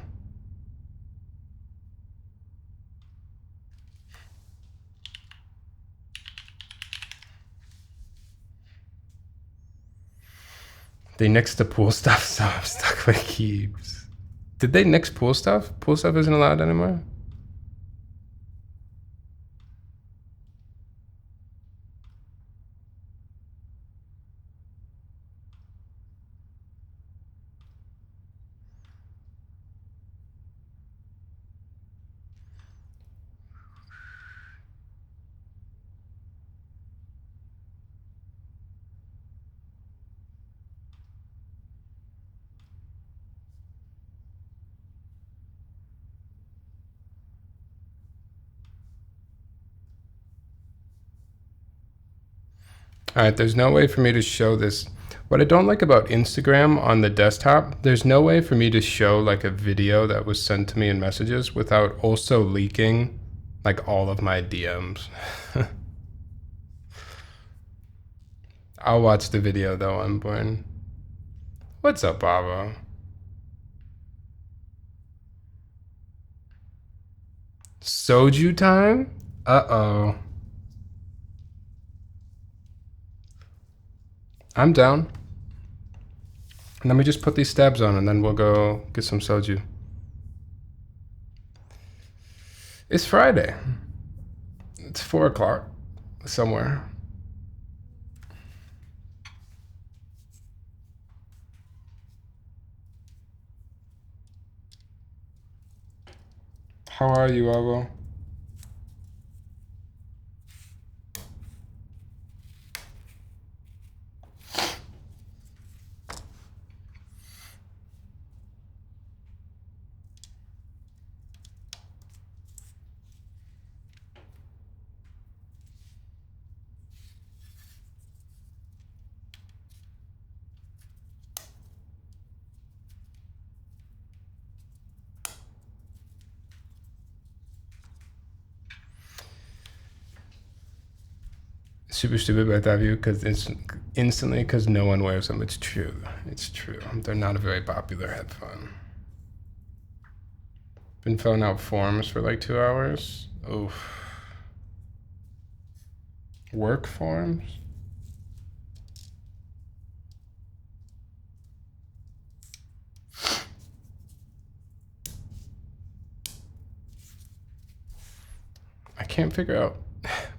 They nixed the pool stuff, so I'm stuck with keys. Did they nix pool stuff? Pool stuff isn't allowed anymore? All right, there's no way for me to show this. What I don't like about Instagram on the desktop, there's no way for me to show like a video that was sent to me in messages without also leaking like all of my DMs. I'll watch the video though, Unborn. What's up, Avo? Soju time? Uh-oh. I'm down. Let me just put these stabs on and then we'll go get some soju. It's Friday. It's 4 o'clock somewhere. How are you, Avo? Super stupid, but I thought of you because it's instantly because no one wears them. It's true. It's true. They're not a very popular headphone. Been filling out forms for like 2 hours. Oof. Work forms? I can't figure out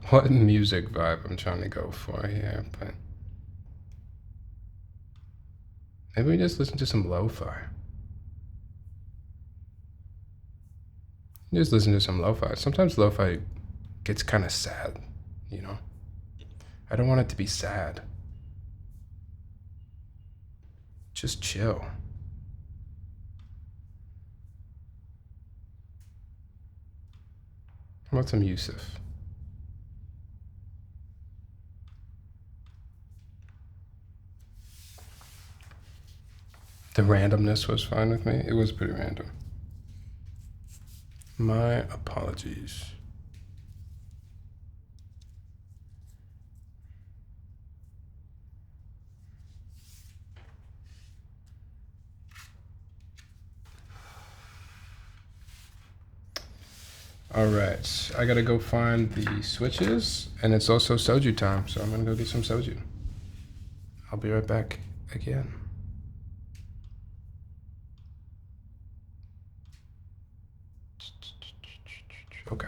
what music vibe I'm trying to go for here, but maybe we just listen to some lo-fi. Just listen to some lo-fi. Sometimes lo-fi gets kind of sad, you know? I don't want it to be sad. Just chill. How about some Yusuf? The randomness was fine with me. It was pretty random. My apologies. All right, I gotta go find the switches, and it's also soju time, so I'm gonna go get some soju. I'll be right back again. Okay.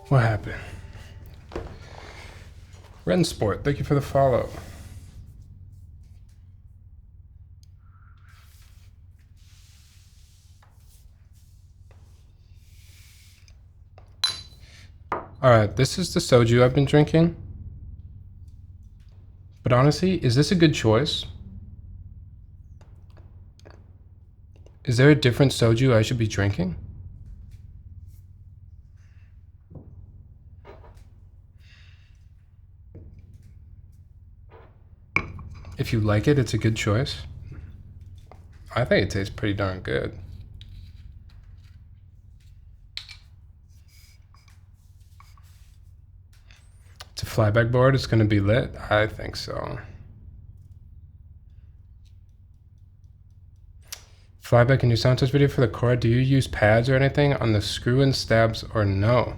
What happened? Ren Sport, thank you for the follow. Alright, this is the soju I've been drinking. But honestly, is this a good choice? Is there a different soju I should be drinking? If you like it, it's a good choice. I think it tastes pretty darn good. It's a Flybeck board, it's gonna be lit? I think so. Flybeck, in your sound test video for the Khora, do you use pads or anything on the screw-in stabs or no?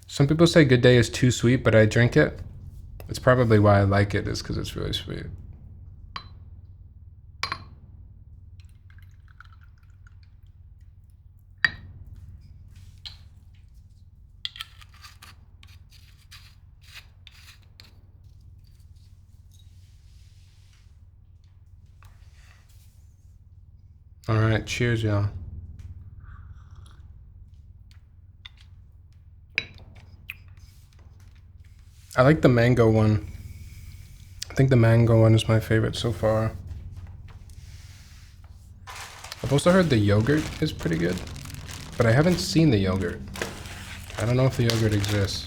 Some people say Good Day is too sweet, but I drink it. It's probably why I like it, is because it's really sweet. All right, cheers, y'all. I like the mango one. I think the mango one is my favorite so far. I've also heard the yogurt is pretty good, but I haven't seen the yogurt. I don't know if the yogurt exists.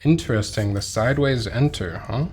Interesting, the sideways enter, huh?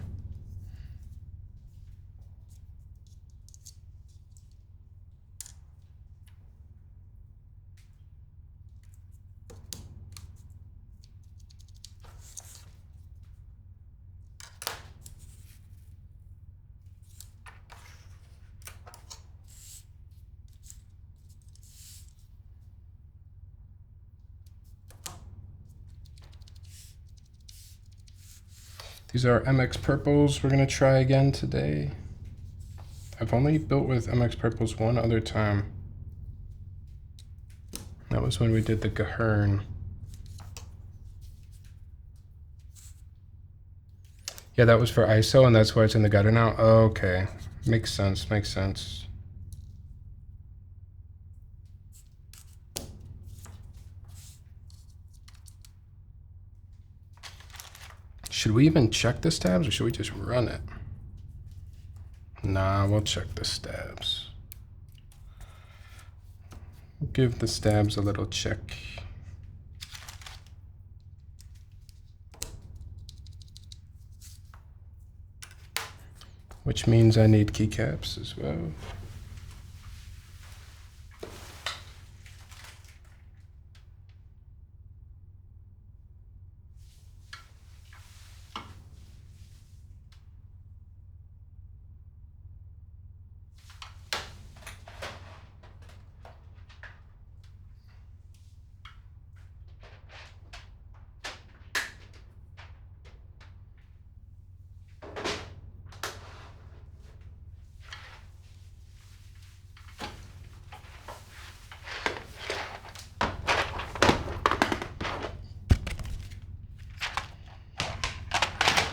These are MX purples we're gonna try again today. I've only built with MX purples one other time. That was when we did the Gahern. Yeah, that was for ISO, and that's why it's in the gutter now. Okay, makes sense, makes sense. Should we even check the stabs, or should we just run it? Nah, we'll check the stabs. Give the stabs a little check. Which means I need keycaps as well.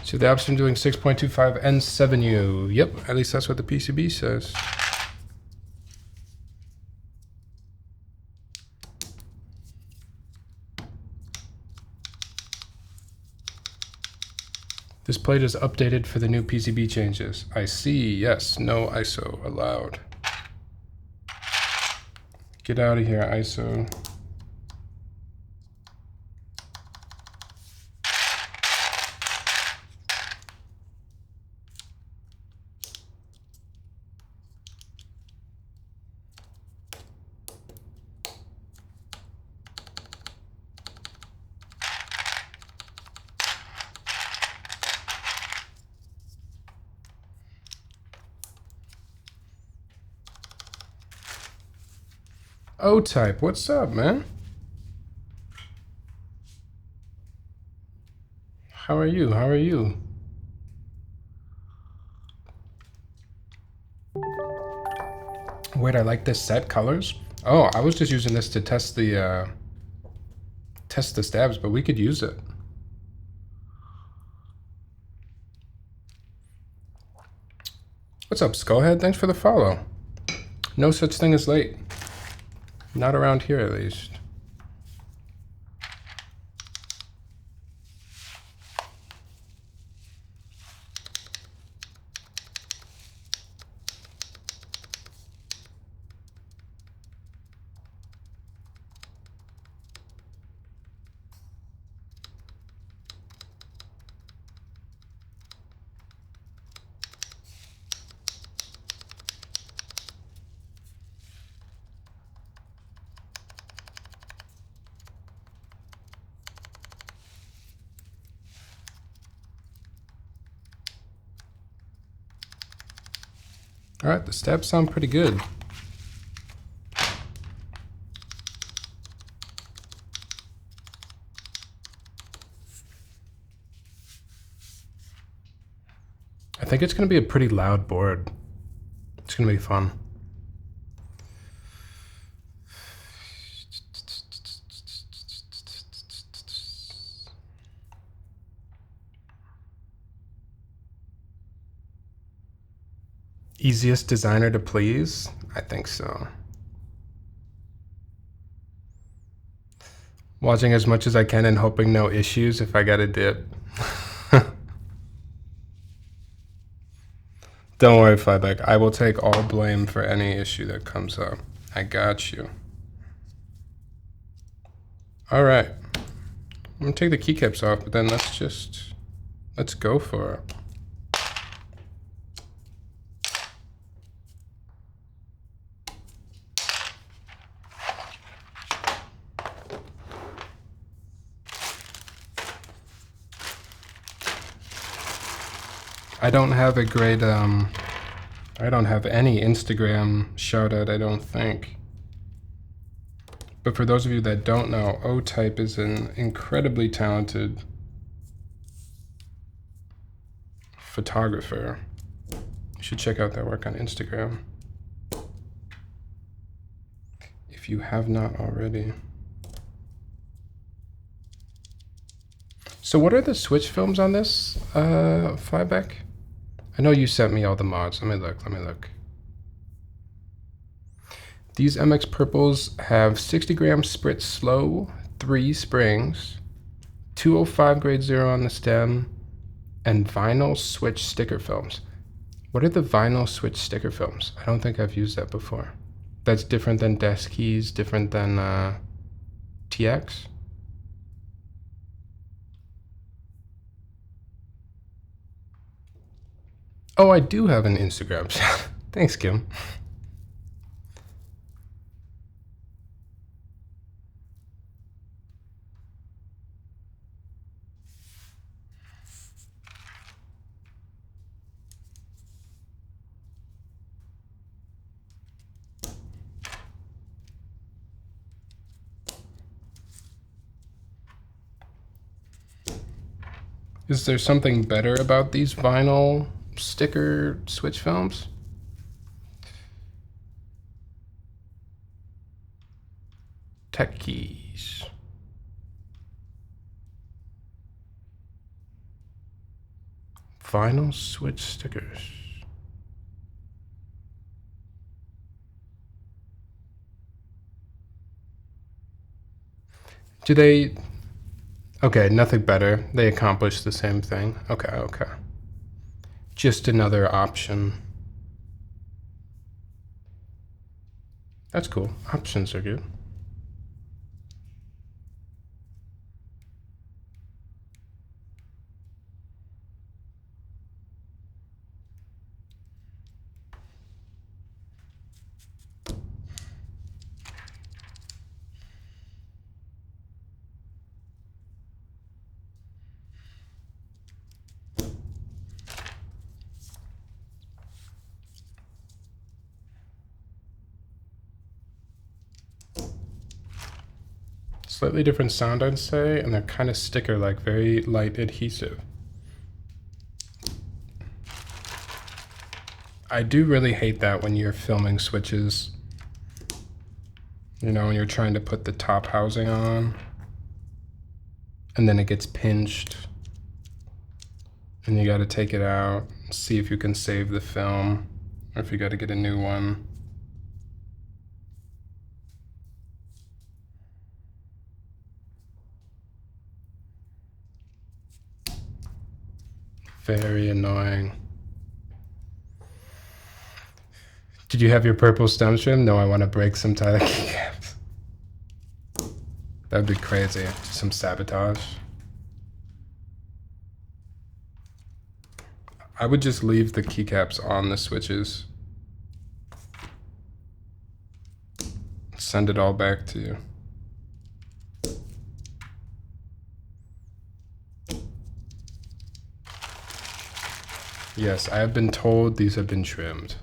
So the option doing 6.25 and 7U. Yep, at least that's what the PCB says. This plate is updated for the new PCB changes. I see, yes, no ISO allowed. Get out of here, ISO. O-Type, what's up, man? How are you? How are you? Wait, I like this set colors. Oh, I was just using this to test the stabs, but we could use it. What's up, Skullhead? Thanks for the follow. No such thing as late. Not around here, at least. All right, the stabs sound pretty good. I think it's going to be a pretty loud board. It's going to be fun. Easiest designer to please? I think so. Watching as much as I can and hoping no issues if I got a dip. Don't worry, Flybeck. I will take all blame for any issue that comes up. I got you. All right. I'm gonna take the keycaps off, but then let's go for it. I don't have a great, I don't have any Instagram shout out, I don't think. But for those of you that don't know, O-Type is an incredibly talented photographer. You should check out their work on Instagram if you have not already. So what are the switch films on this, Flybeck? I know you sent me all the mods. Let me look. These MX Purples have 60 gram sprit slow, 3 springs, 205 grade 0 on the stem, and vinyl switch sticker films. What are the vinyl switch sticker films? I don't think I've used that before. That's different than desk keys, different than TX? Oh, I do have an Instagram. Thanks, Kim. Is there something better about these vinyl sticker switch films? Tech keys. Vinyl switch stickers. Do they... Okay, nothing better. They accomplish the same thing. Okay. Just another option. That's cool. Options are good. Slightly different sound, I'd say, and they're kind of sticker-like, very light adhesive. I do really hate that when you're filming switches. You know, when you're trying to put the top housing on, and then it gets pinched, and you gotta take it out, see if you can save the film, or if you gotta get a new one. Very annoying. Did you have your purple stem trim? No, I want to break some Tyler keycaps. That'd be crazy. Some sabotage. I would just leave the keycaps on the switches. Send it all back to you. Yes, I have been told these have been trimmed.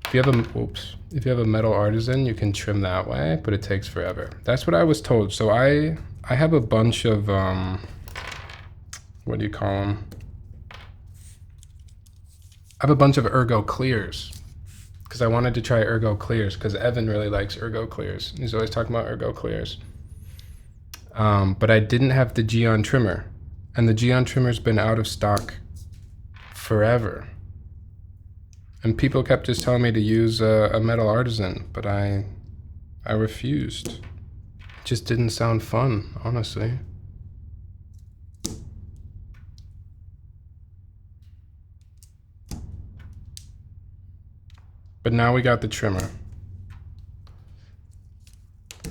If you have a metal artisan, you can trim that way, but it takes forever. That's what I was told. So I have a bunch of what do you call them? I have a bunch of ergo clears because I wanted to try ergo clears because Evan really likes ergo clears. He's always talking about ergo clears. But I didn't have the Geon trimmer, and the Geon trimmer's been out of stock forever. And people kept just telling me to use a metal artisan, but I refused. It just didn't sound fun, honestly. But now we got the trimmer.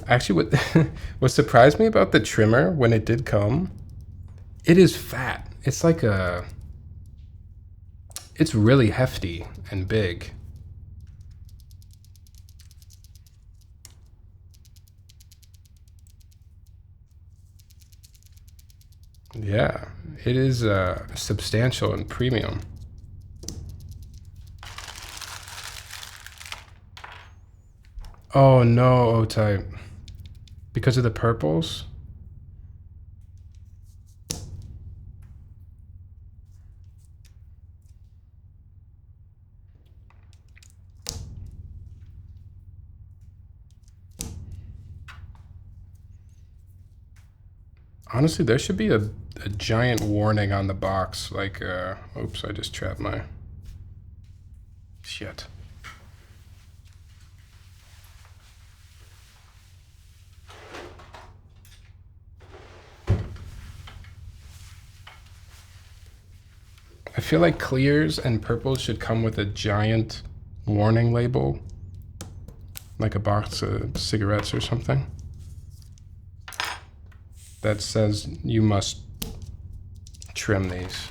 Actually, what surprised me about the trimmer when it did come, it is fat. It's like it's really hefty and big. Yeah, it is substantial and premium. Oh no, O-Type. Because of the purples? Honestly, there should be a giant warning on the box, like, oops, I just trapped my shit. I feel like clears and purples should come with a giant warning label, like a box of cigarettes or something, that says you must trim these.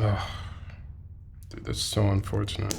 Oh, dude, that's so unfortunate.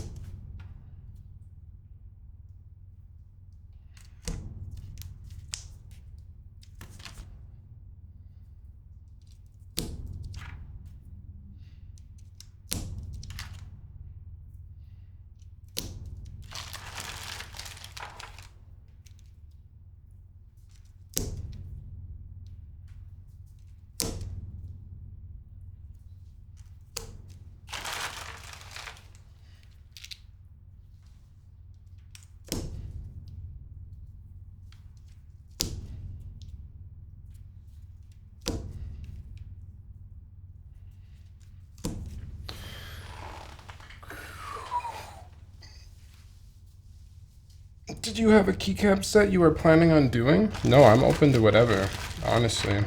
Did you have a keycap set you were planning on doing? No, I'm open to whatever, honestly.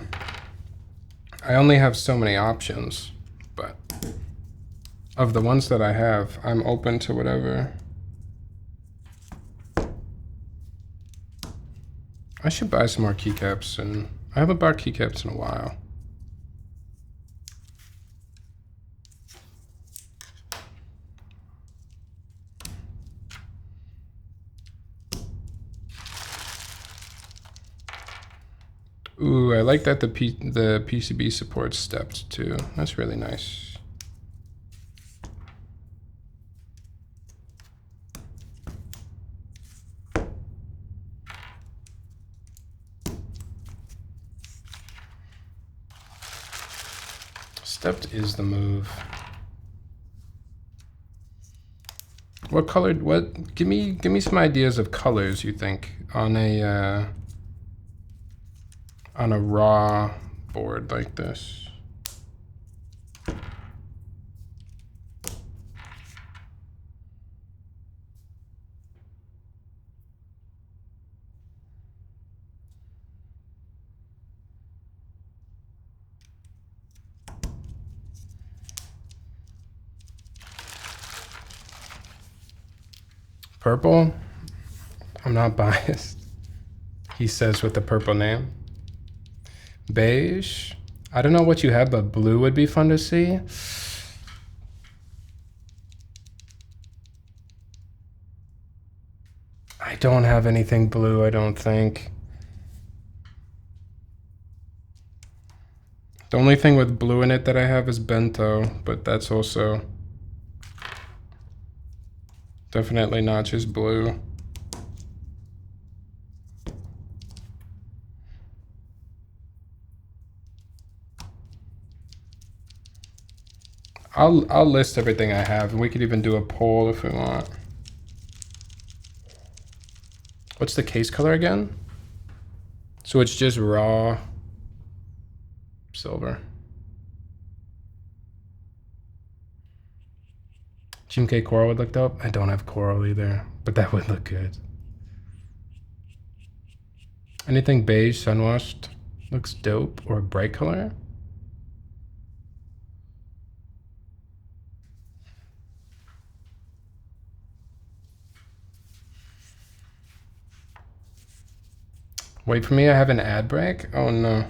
I only have so many options, but of the ones that I have, I'm open to whatever. I should buy some more keycaps, and I haven't bought keycaps in a while. Ooh, I like that the PCB supports stepped too. That's really nice. Stepped is the move. What colored? What? Give me some ideas of colors you think on a raw board like this. Purple? I'm not biased. He says with the purple name. Beige? I don't know what you have, but blue would be fun to see. I don't have anything blue, I don't think. The only thing with blue in it that I have is bento, but that's also definitely not just blue. I'll list everything I have, and we could even do a poll if we want. What's the case color again? So it's just raw silver. GMK coral would look dope. I don't have coral either, but that would look good. Anything beige, sunwashed looks dope, or bright color. Wait for me, I have an ad break? Oh no.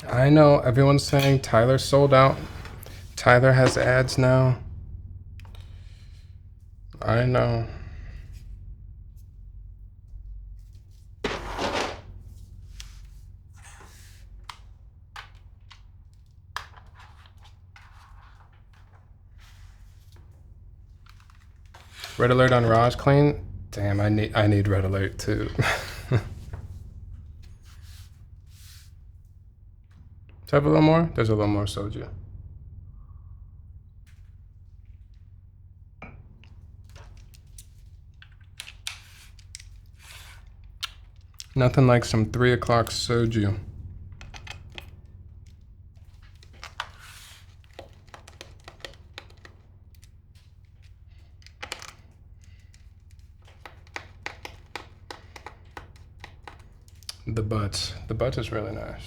I know, everyone's saying Tyler sold out. Tyler has ads now. I know. Red alert on Raj clean. Damn, I need red alert too. Do I have a little more? There's a little more soju. Nothing like some 3 o'clock soju. The butt is really nice.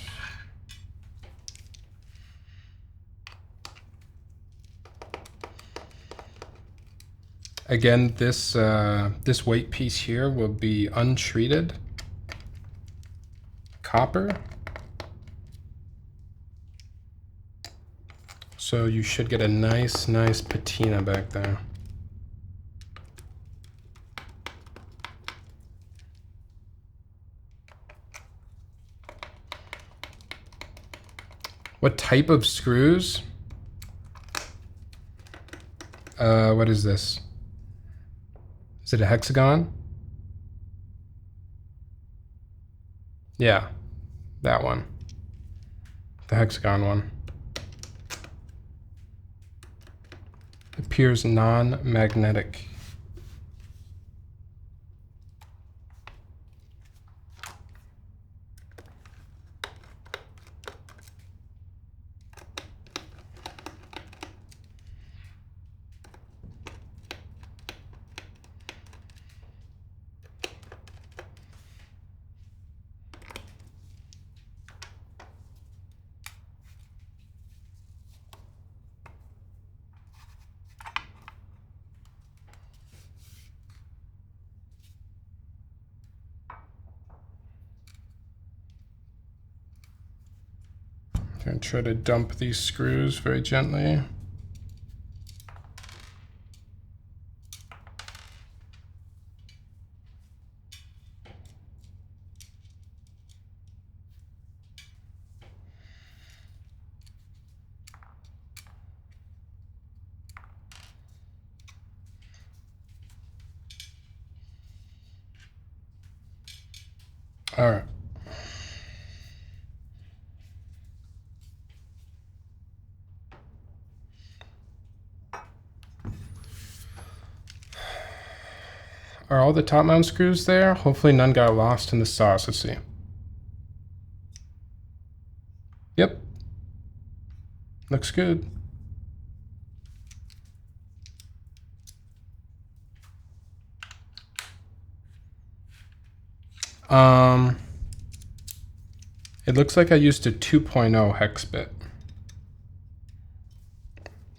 Again, this weight piece here will be untreated copper. So you should get a nice patina back there. What type of screws? What is this? Is it a hexagon? Yeah, that one. The hexagon one. Appears non-magnetic. gonna try to dump these screws very gently. All right. Are all the top mount screws there? Hopefully none got lost in the sauce. Let's see. Yep. Looks good. It looks like I used a 2.0 hex bit.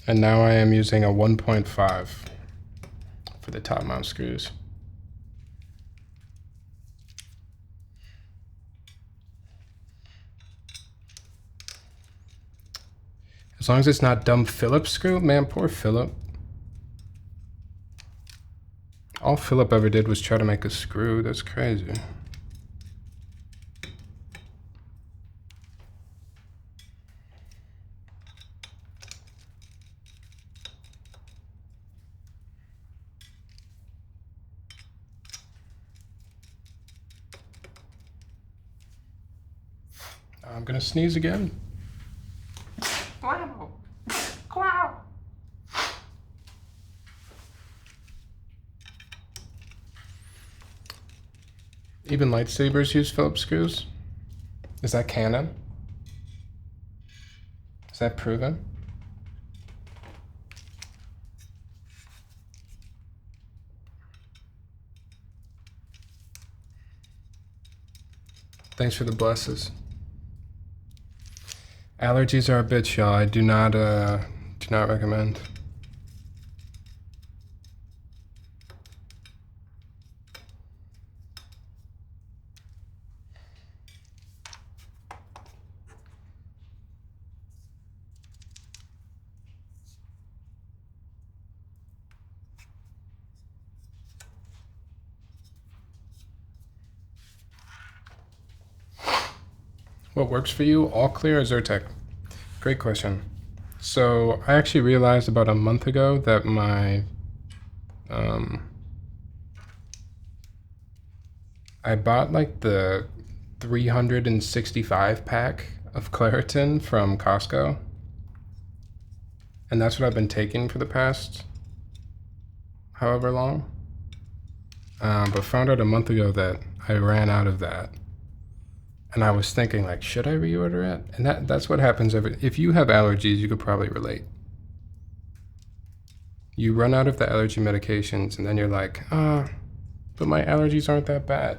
And now I am using a 1.5 for the top mount screws. As long as it's not dumb Phillips screw. Man, poor Philip. All Philip ever did was try to make a screw. That's crazy. I'm gonna sneeze again. Wow. Wow. Even lightsabers use Phillips screws? Is that canon? Is that proven? Thanks for the blesses. Allergies are a bitch, y'all. I do not recommend. What works for you? All clear or Zyrtec? Great question. So I actually realized about a month ago that my I bought like the 365 pack of Claritin from Costco. And that's what I've been taking for the past however long. But found out a month ago that I ran out of that. And I was thinking, like, should I reorder it? And that's what happens if you have allergies, you could probably relate. You run out of the allergy medications, and then you're like, but my allergies aren't that bad.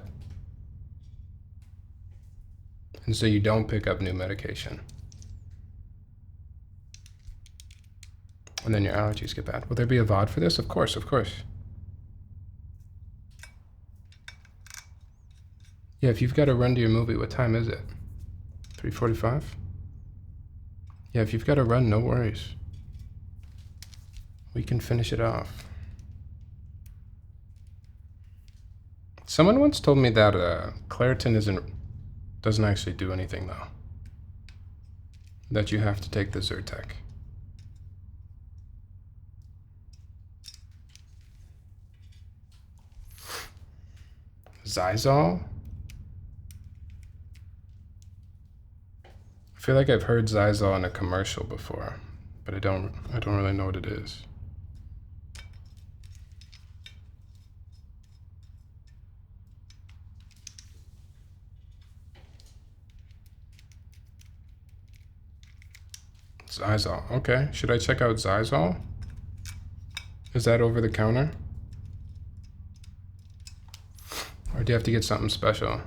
And so you don't pick up new medication. And then your allergies get bad. Will there be a VOD for this? Of course, of course. Yeah, if you've got to run to your movie, what time is it? 3:45? Yeah, if you've got to run, no worries. We can finish it off. Someone once told me that Claritin doesn't actually do anything though. That you have to take the Zyrtec. Zysol? I feel like I've heard Zysol in a commercial before, but I don't really know what it is. Zysol. Okay, should I check out Zysol? Is that over the counter? Or do you have to get something special?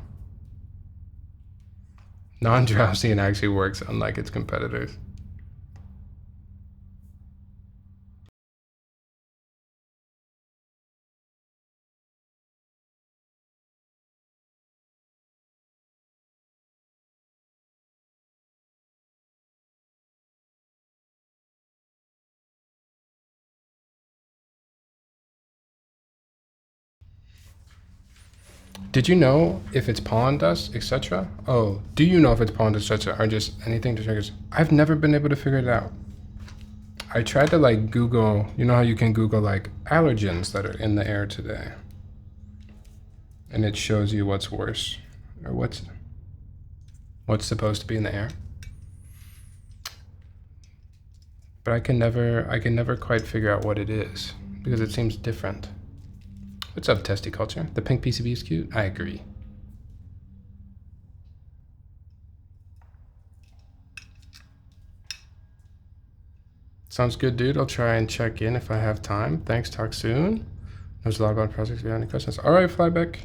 Non-drowsy and actually works unlike its competitors. Did you know if it's pollen dust, etc.? Oh, do you know if it's pollen dust, etc., or just anything to triggers? I've never been able to figure it out. I tried to like Google, you know how you can Google like allergens that are in the air today, and it shows you what's worse or what's supposed to be in the air. But I can never quite figure out what it is because it seems different. What's up, Testy Culture? The pink PCB is cute. I agree. Sounds good, dude. I'll try and check in if I have time. Thanks, talk soon. Knows a lot about projects. If you have any questions. All right, Flybeck.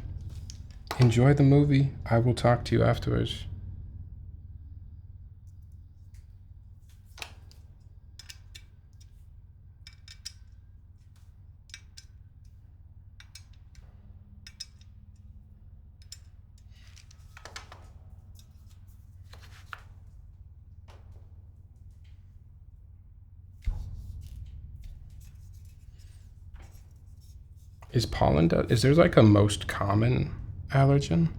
Enjoy the movie. I will talk to you afterwards. Is pollen dust, is there like a most common allergen?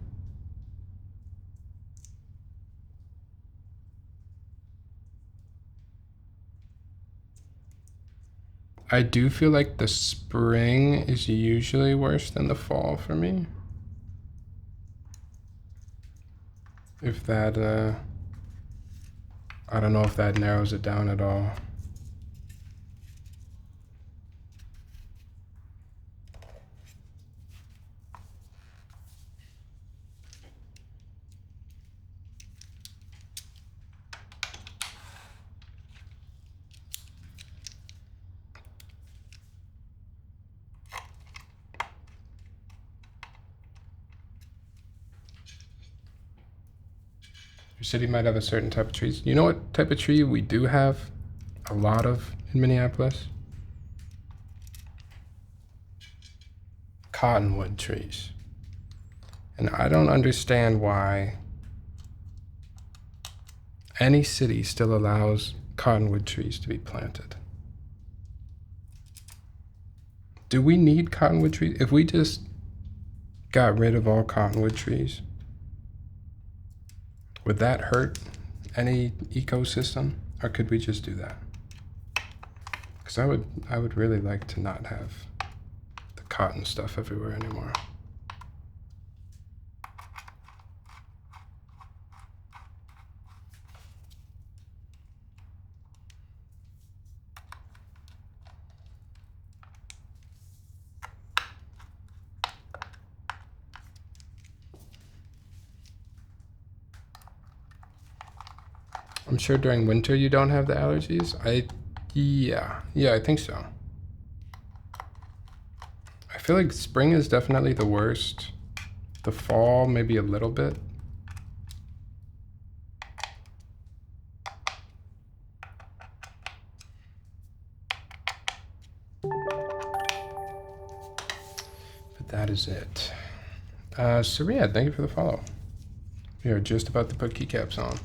I do feel like the spring is usually worse than the fall for me. If that, I don't know if that narrows it down at all. Your city might have a certain type of trees. You know what type of tree we do have a lot of in Minneapolis? Cottonwood trees. And I don't understand why any city still allows cottonwood trees to be planted. Do we need cottonwood trees? If we just got rid of all cottonwood trees, would that hurt any ecosystem, or could we just do that? Because I would really like to not have the cotton stuff everywhere anymore. I'm sure during winter you don't have the allergies. Yeah, I think so. I feel like spring is definitely the worst. The fall, maybe a little bit. But that is it. Serika, thank you for the follow. We are just about to put keycaps on.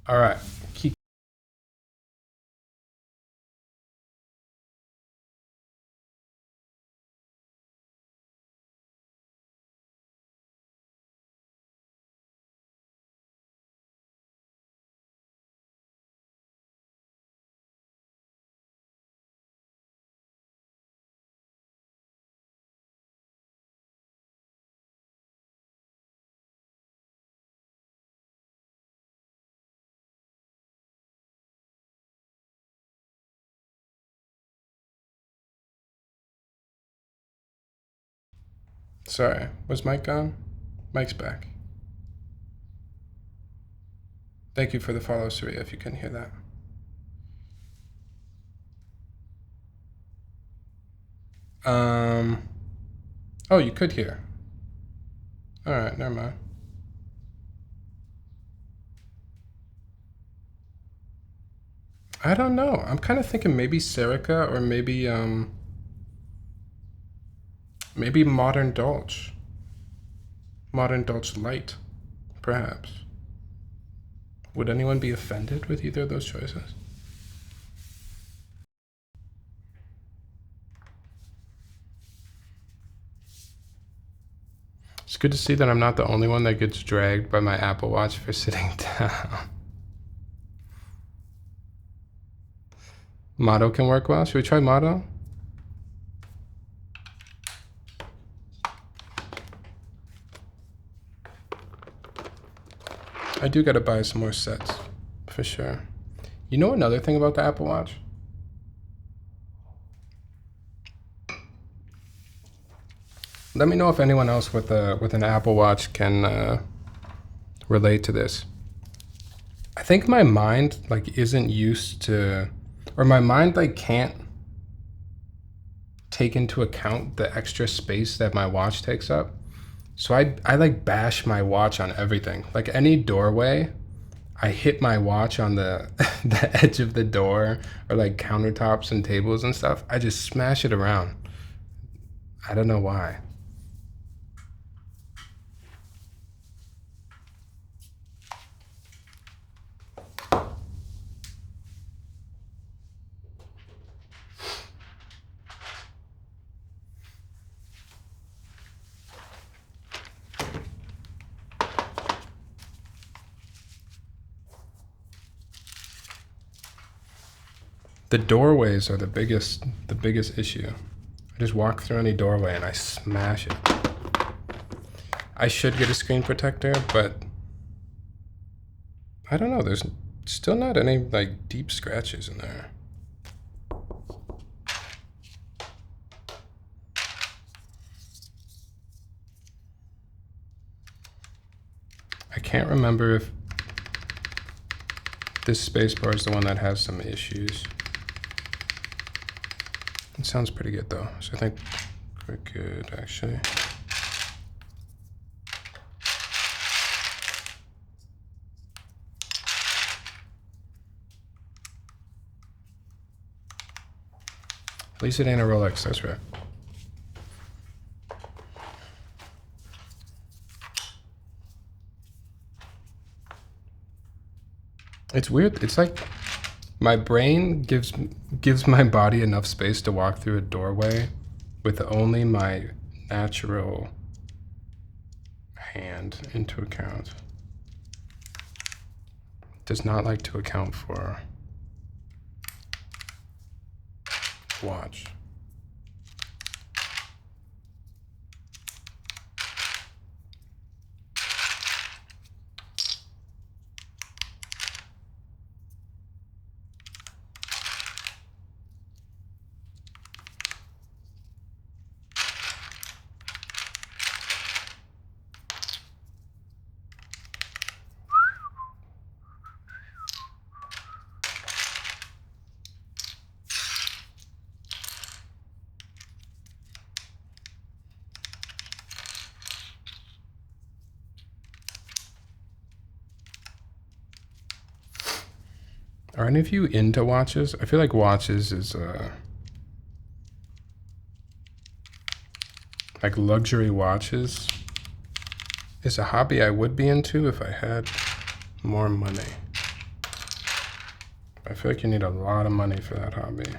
All right, sorry, was Mike gone? Mike's back. Thank you for the follow, Serika, if you couldn't hear that. Oh, you could hear. All right, never mind. I don't know. I'm kind of thinking maybe Serika or maybe Modern Dolch. Modern Dolch Light, perhaps. Would anyone be offended with either of those choices? It's good to see that I'm not the only one that gets dragged by my Apple Watch for sitting down. Motto can work well. Should we try Motto? I do gotta buy some more sets, for sure. You know another thing about the Apple Watch? Let me know if anyone else with an Apple Watch can relate to this. I think my mind like isn't used to, or my mind like can't take into account the extra space that my watch takes up. So I like bash my watch on everything. Like any doorway, I hit my watch on the the edge of the door, or like countertops and tables and stuff. I just smash it around. I don't know why. The doorways are the biggest issue. I just walk through any doorway and I smash it. I should get a screen protector, but I don't know, there's still not any like deep scratches in there. I can't remember if this spacebar is the one that has some issues. It sounds pretty good though, so I think we're good actually. At least it ain't a Rolex, that's right. It's weird, it's like my brain gives my body enough space to walk through a doorway with only my natural hand into account. It does not like to account for watch. Are any of you into watches? I feel like watches is like luxury watches is a hobby I would be into if I had more money. I feel like you need a lot of money for that hobby.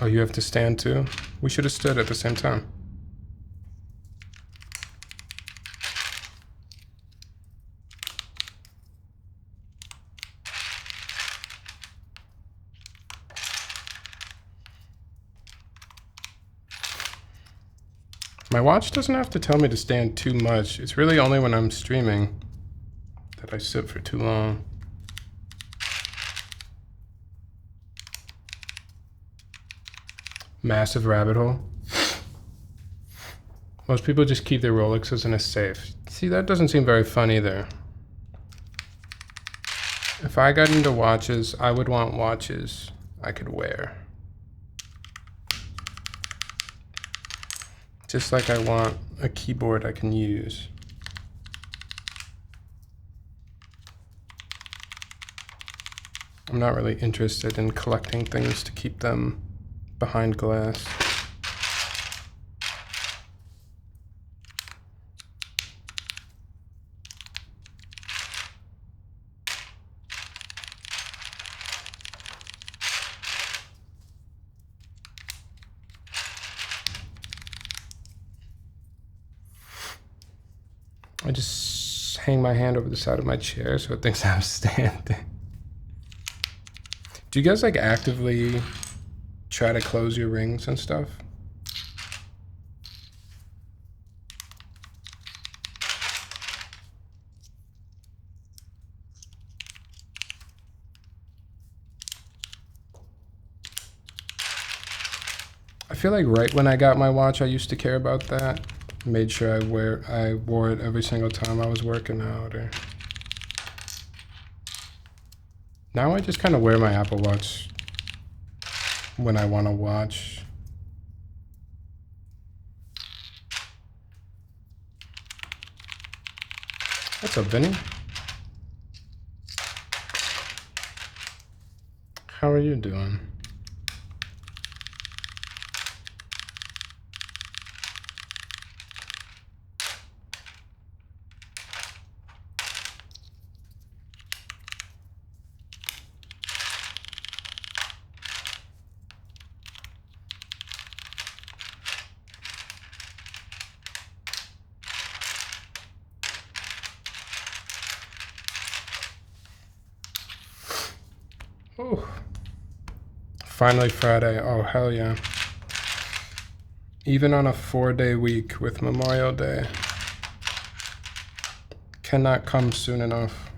Oh, you have to stand too? We should have stood at the same time. My watch doesn't have to tell me to stand too much. It's really only when I'm streaming that I sit for too long. Massive rabbit hole. Most people just keep their Rolexes in a safe. See, that doesn't seem very fun either. If I got into watches, I would want watches I could wear. Just like I want a keyboard I can use. I'm not really interested in collecting things to keep them behind glass. I just hang my hand over the side of my chair so it thinks I'm standing. Do you guys like actively try to close your rings and stuff? I feel like right when I got my watch, I used to care about that. Made sure I wore it every single time I was working out. Or now I just kind of wear my Apple Watch when I want to watch. What's up, Vinny? How are you doing? Ooh. Finally Friday. Oh, hell yeah. Even on a 4-day week with Memorial Day. Cannot come soon enough.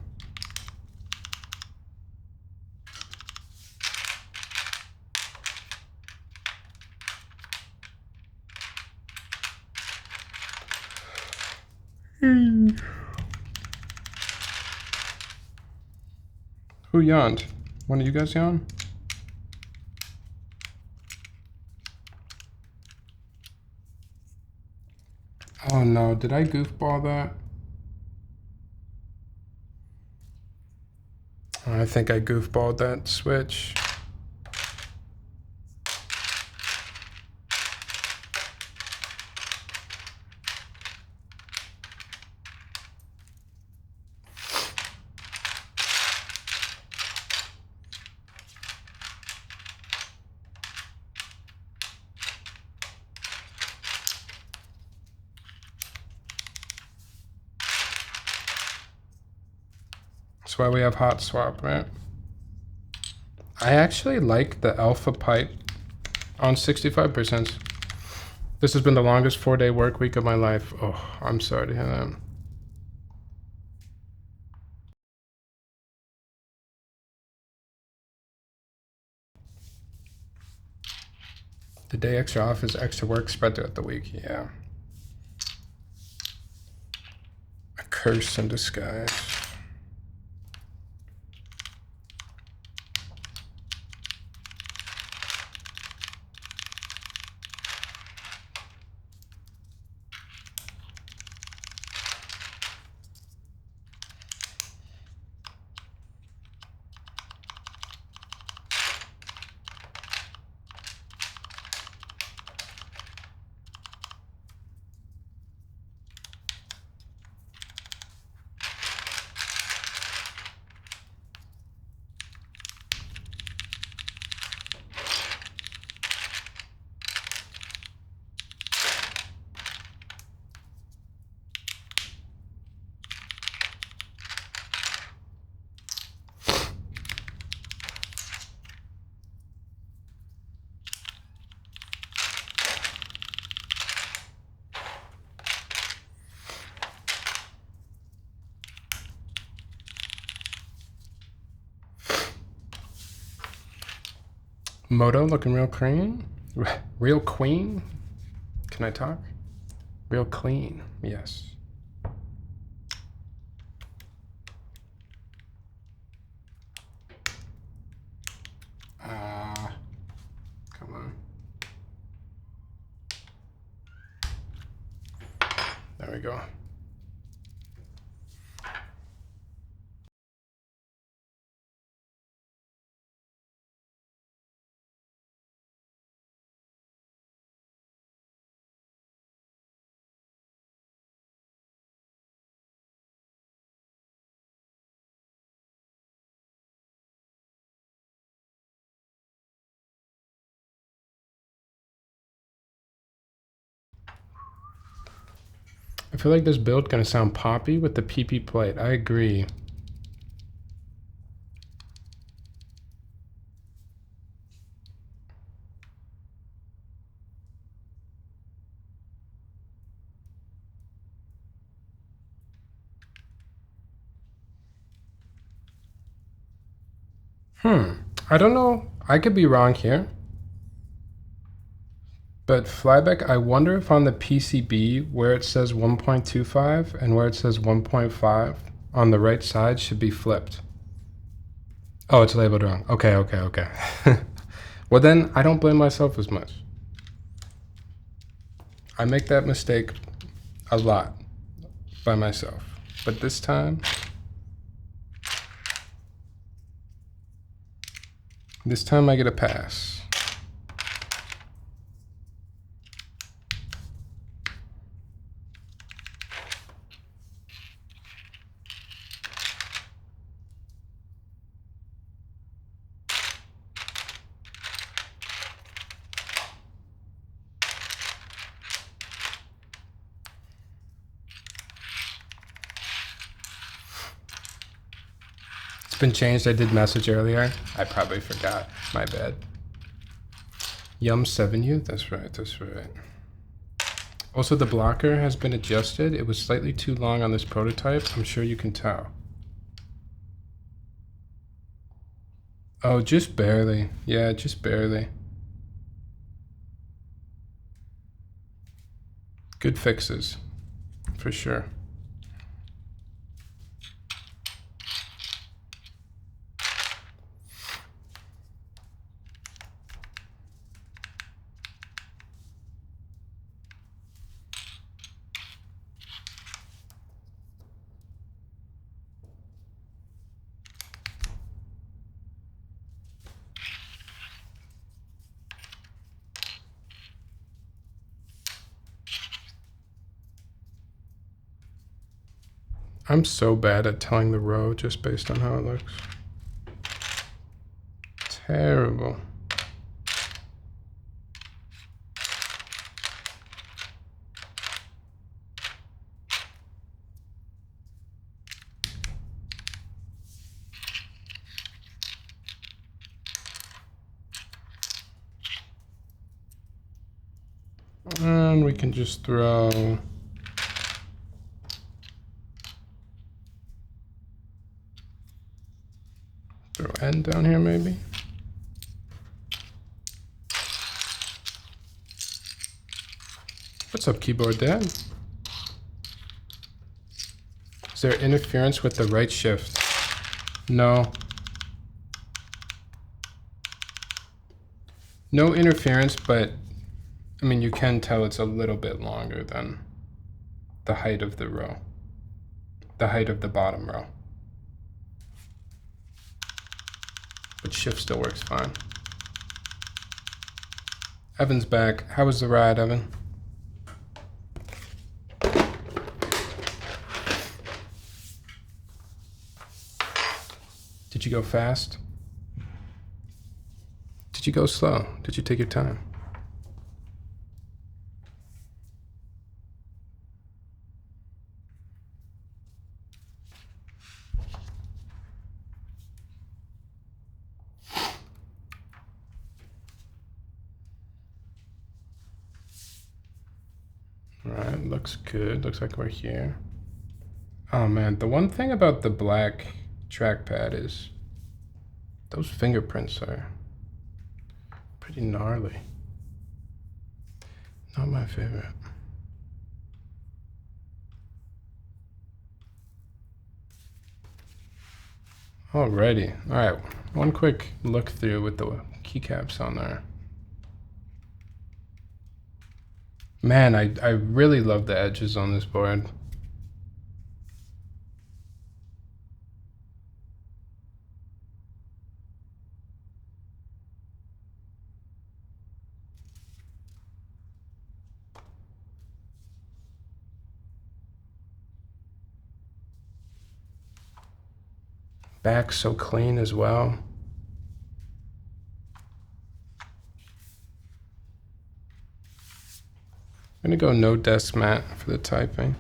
Who yawned? One of you guys yawn? Oh no, did I goofball that? I think I goofballed that switch. That's why we have hot swap, right? I actually like the alpha pipe on 65%. This has been the longest 4-day work week of my life. Oh, I'm sorry to hear that. The day extra off is extra work spread throughout the week. Yeah. A curse in disguise. Moto looking real clean. Real queen. Can I talk? Real clean. Yes. Come on. There we go. I feel like this build gonna sound poppy with the PP plate. I agree. I don't know. I could be wrong here. But Flybeck, I wonder if on the PCB where it says 1.25 and where it says 1.5 on the right side should be flipped. Oh, it's labeled wrong. Okay. Well, then I don't blame myself as much. I make that mistake a lot by myself. But this time I get a pass. It's been changed. I did message earlier. I probably forgot. My bad. Yum 7U. That's right. Also, the blocker has been adjusted. It was slightly too long on this prototype. I'm sure you can tell. Oh, just barely. Yeah, just barely. Good fixes, for sure. I'm so bad at telling the row just based on how it looks. Terrible. And we can just throw N down here maybe. What's up, keyboard dad? Is there interference with the right shift? No. No interference, but I mean, you can tell it's a little bit longer than the height of the row, the height of the bottom row. But shift still works fine. Evan's back. How was the ride, Evan? Did you go fast? Did you go slow? Did you take your time? Alright, looks good. Looks like we're here. Oh man, the one thing about the black trackpad is those fingerprints are pretty gnarly. Not my favorite. Alrighty. Alright, one quick look through with the keycaps on there. Man, I really love the edges on this board. Back so clean as well. I'm gonna go no desk mat for the typing.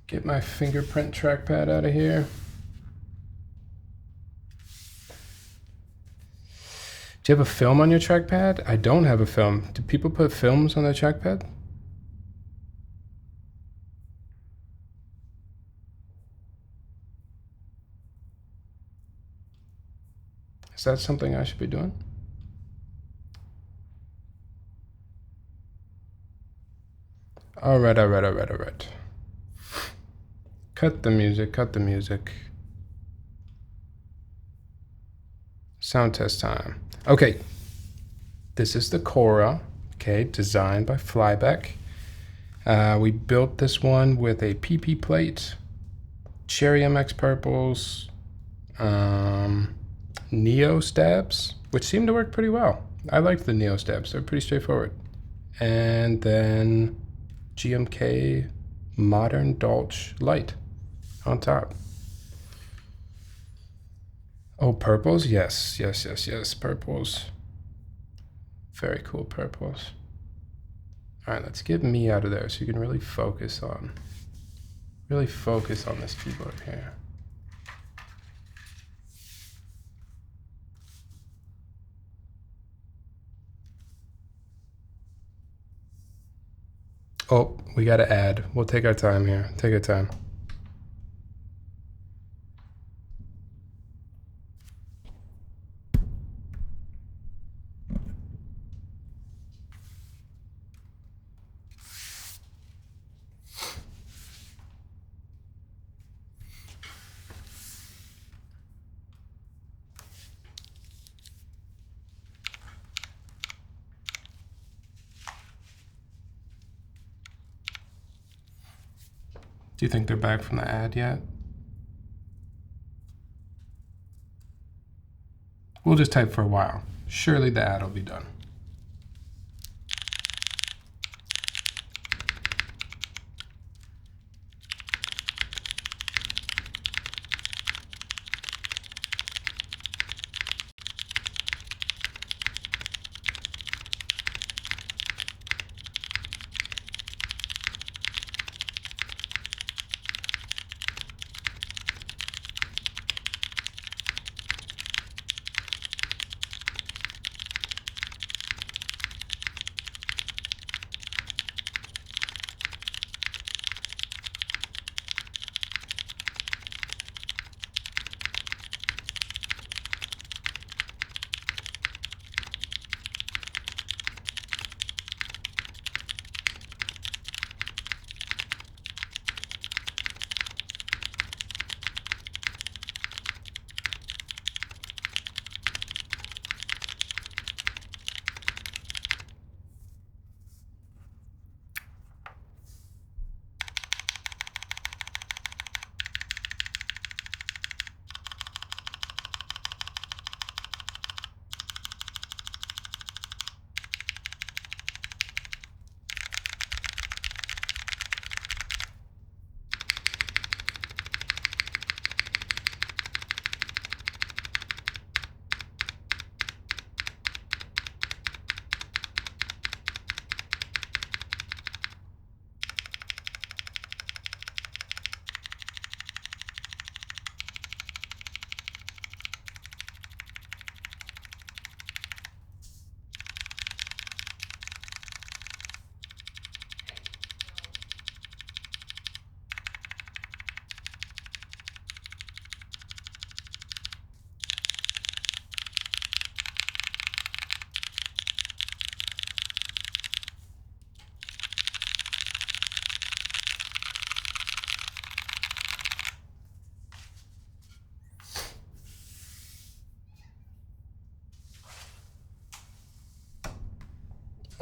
Get my fingerprint trackpad out of here. Do you have a film on your trackpad? I don't have a film. Do people put films on their trackpad? Is that something I should be doing? All right. Cut the music. Sound test time. Okay, this is the Khora, okay, designed by Flybeck. We built this one with a PP plate, Cherry MX purples, Neo stabs, which seem to work pretty well. I liked the Neo stabs, they're pretty straightforward. And then GMK Modern Dolch Light on top. Oh, purples? Yes, purples. Very cool purples. All right, let's get me out of there so you can really focus on this keyboard here. Oh, we gotta add. We'll take our time here. Take our time. Do you think they're back from the ad yet? We'll just type for a while. Surely the ad will be done.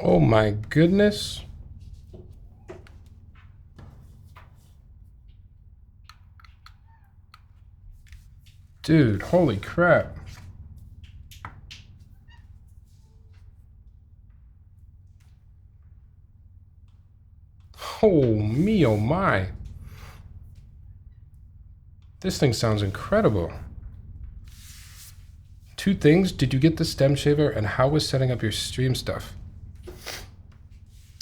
Oh my goodness. Dude, holy crap. Oh me, oh my. This thing sounds incredible. Two things, did you get the stem shaver, and how was setting up your stream stuff?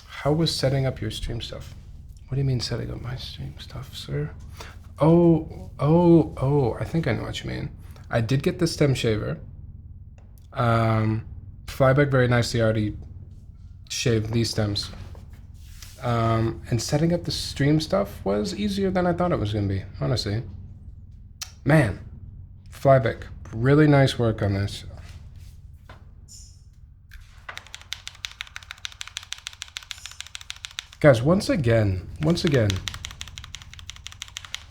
How was setting up your stream stuff? What do you mean setting up my stream stuff, sir? I think I know what you mean. I did get the stem shaver. Flybeck very nicely already shaved these stems. And setting up the stream stuff was easier than I thought it was going to be, honestly. Man, Flybeck, really nice work on this. Guys, once again,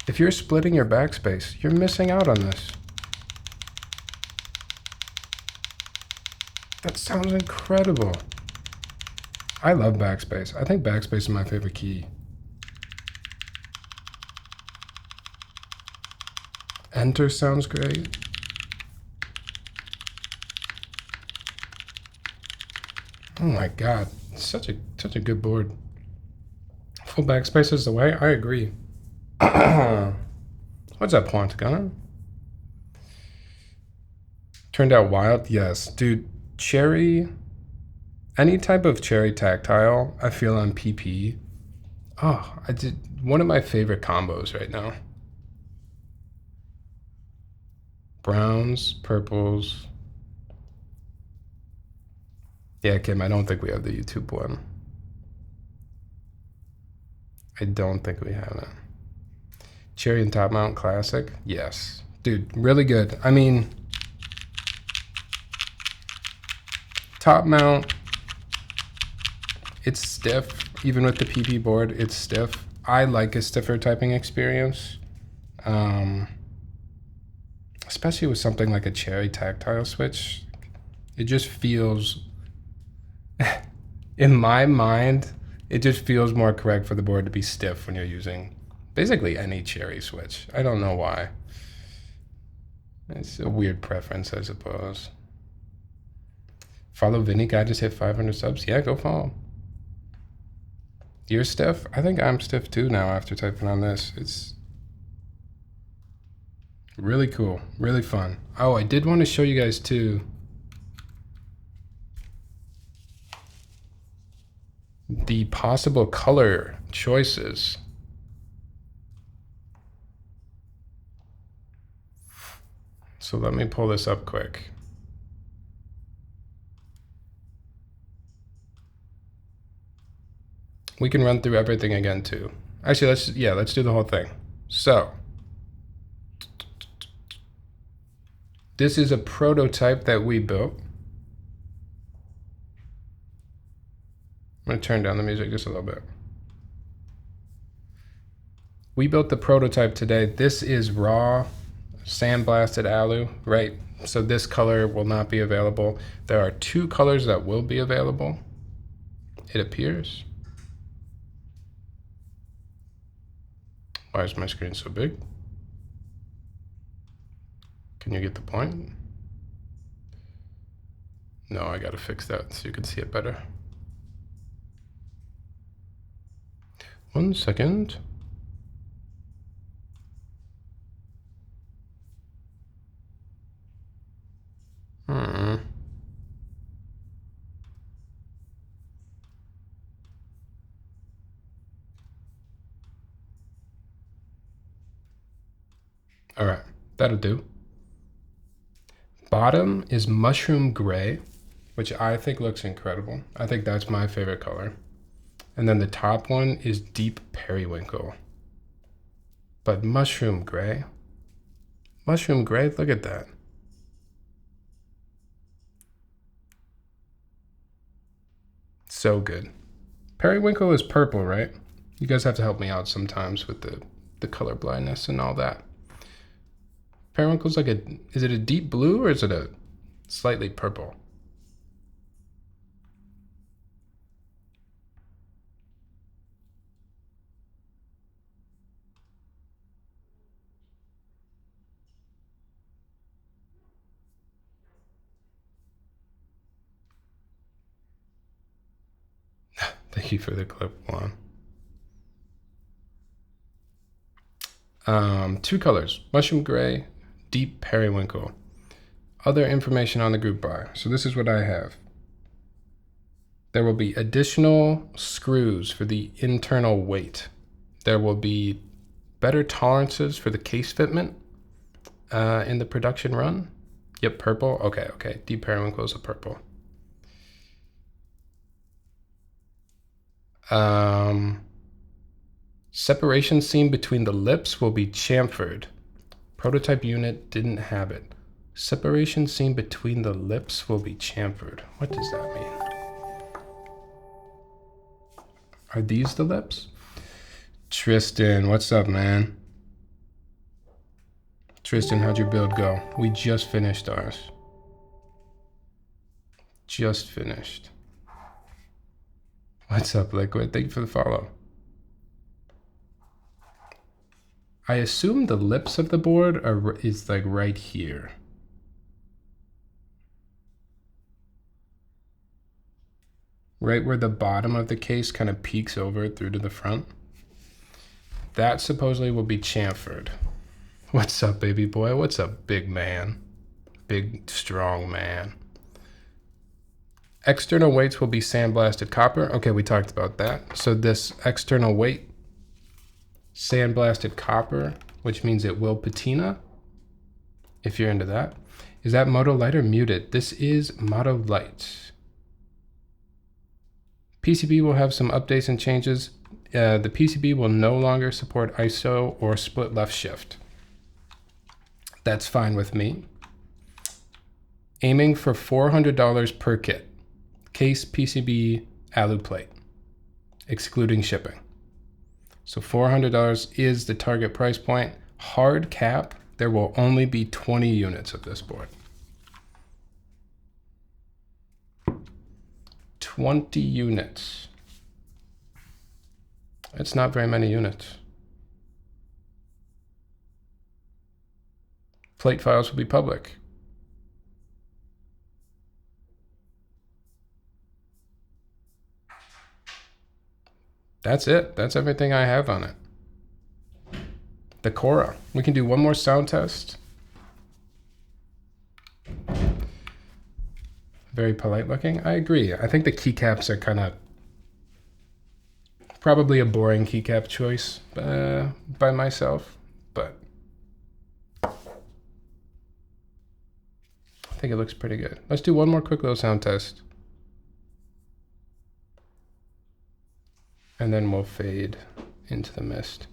if you're splitting your backspace, you're missing out on this. That sounds incredible. I love backspace. I think backspace is my favorite key. Enter sounds great. Oh my God, such a good board. Full backspace is the way. I agree. What's up, Pointagana? Turned out wild. Yes, dude. Cherry. Any type of cherry tactile, I feel on PP. Oh, I did one of my favorite combos right now. Browns, purples. Yeah, Kim, I don't think we have the YouTube one. I don't think we have it. Cherry and Top Mount Classic? Yes. Dude, really good. I mean, Top Mount, it's stiff. Even with the PP board, it's stiff. I like a stiffer typing experience. Especially with something like a cherry tactile switch. It just feels, in my mind, it just feels more correct for the board to be stiff when you're using basically any cherry switch. I don't know why. It's a weird preference, I suppose. Follow Vinny. Guy just hit 500 subs. Yeah, go follow. You're stiff? I think I'm stiff too now after typing on this. It's really cool. Really fun. Oh, I did want to show you guys too. The possible color choices. So let me pull this up quick. We can run through everything again too. Actually, let's do the whole thing. So this is a prototype that we built. I'm gonna turn down the music just a little bit. We built the prototype today. This is raw sandblasted alu, right? So this color will not be available. There are 2 colors that will be available, it appears. Why is my screen so big? Can you get the point? No, I gotta fix that so you can see it better. 1 second. All right, that'll do. Bottom is mushroom gray, which I think looks incredible. I think that's my favorite color. And then the top one is deep periwinkle. But mushroom gray, look at that. So good. Periwinkle is purple, right? You guys have to help me out sometimes with the color blindness and all that. Periwinkle's like is it a deep blue or is it a slightly purple? Thank you for the clip, Juan. 2 colors, mushroom gray, deep periwinkle. Other information on the group buy. So this is what I have. There will be additional screws for the internal weight. There will be better tolerances for the case fitment in the production run. Yep, purple. Okay. Deep periwinkle is a purple. Separation seam between the lips will be chamfered. Prototype unit didn't have it. Separation seam between the lips will be chamfered. What does that mean? Are these the lips? Tristan, what's up, man? Tristan, how'd your build go? We just finished ours. Just finished. What's up, Liquid? Thank you for the follow. I assume the lips of the board is like right here. Right where the bottom of the case kind of peeks over through to the front. That supposedly will be chamfered. What's up, baby boy? What's up, big man? Big, strong man. External weights will be sandblasted copper. Okay, we talked about that. So this external weight, sandblasted copper, which means it will patina, if you're into that. Is that Moto Light or muted? This is Moto Light. PCB will have some updates and changes. The PCB will no longer support ISO or split left shift. That's fine with me. Aiming for $400 per kit. Case, PCB, alu plate, excluding shipping. So $400 is the target price point. Hard cap, there will only be 20 units of this board. 20 units. It's not very many units. Plate files will be public. That's it. That's everything I have on it. The Khora. We can do one more sound test. Very polite looking. I agree. I think the keycaps are kind of probably a boring keycap choice by myself, but I think it looks pretty good. Let's do one more quick little sound test. And then we'll fade into the mist.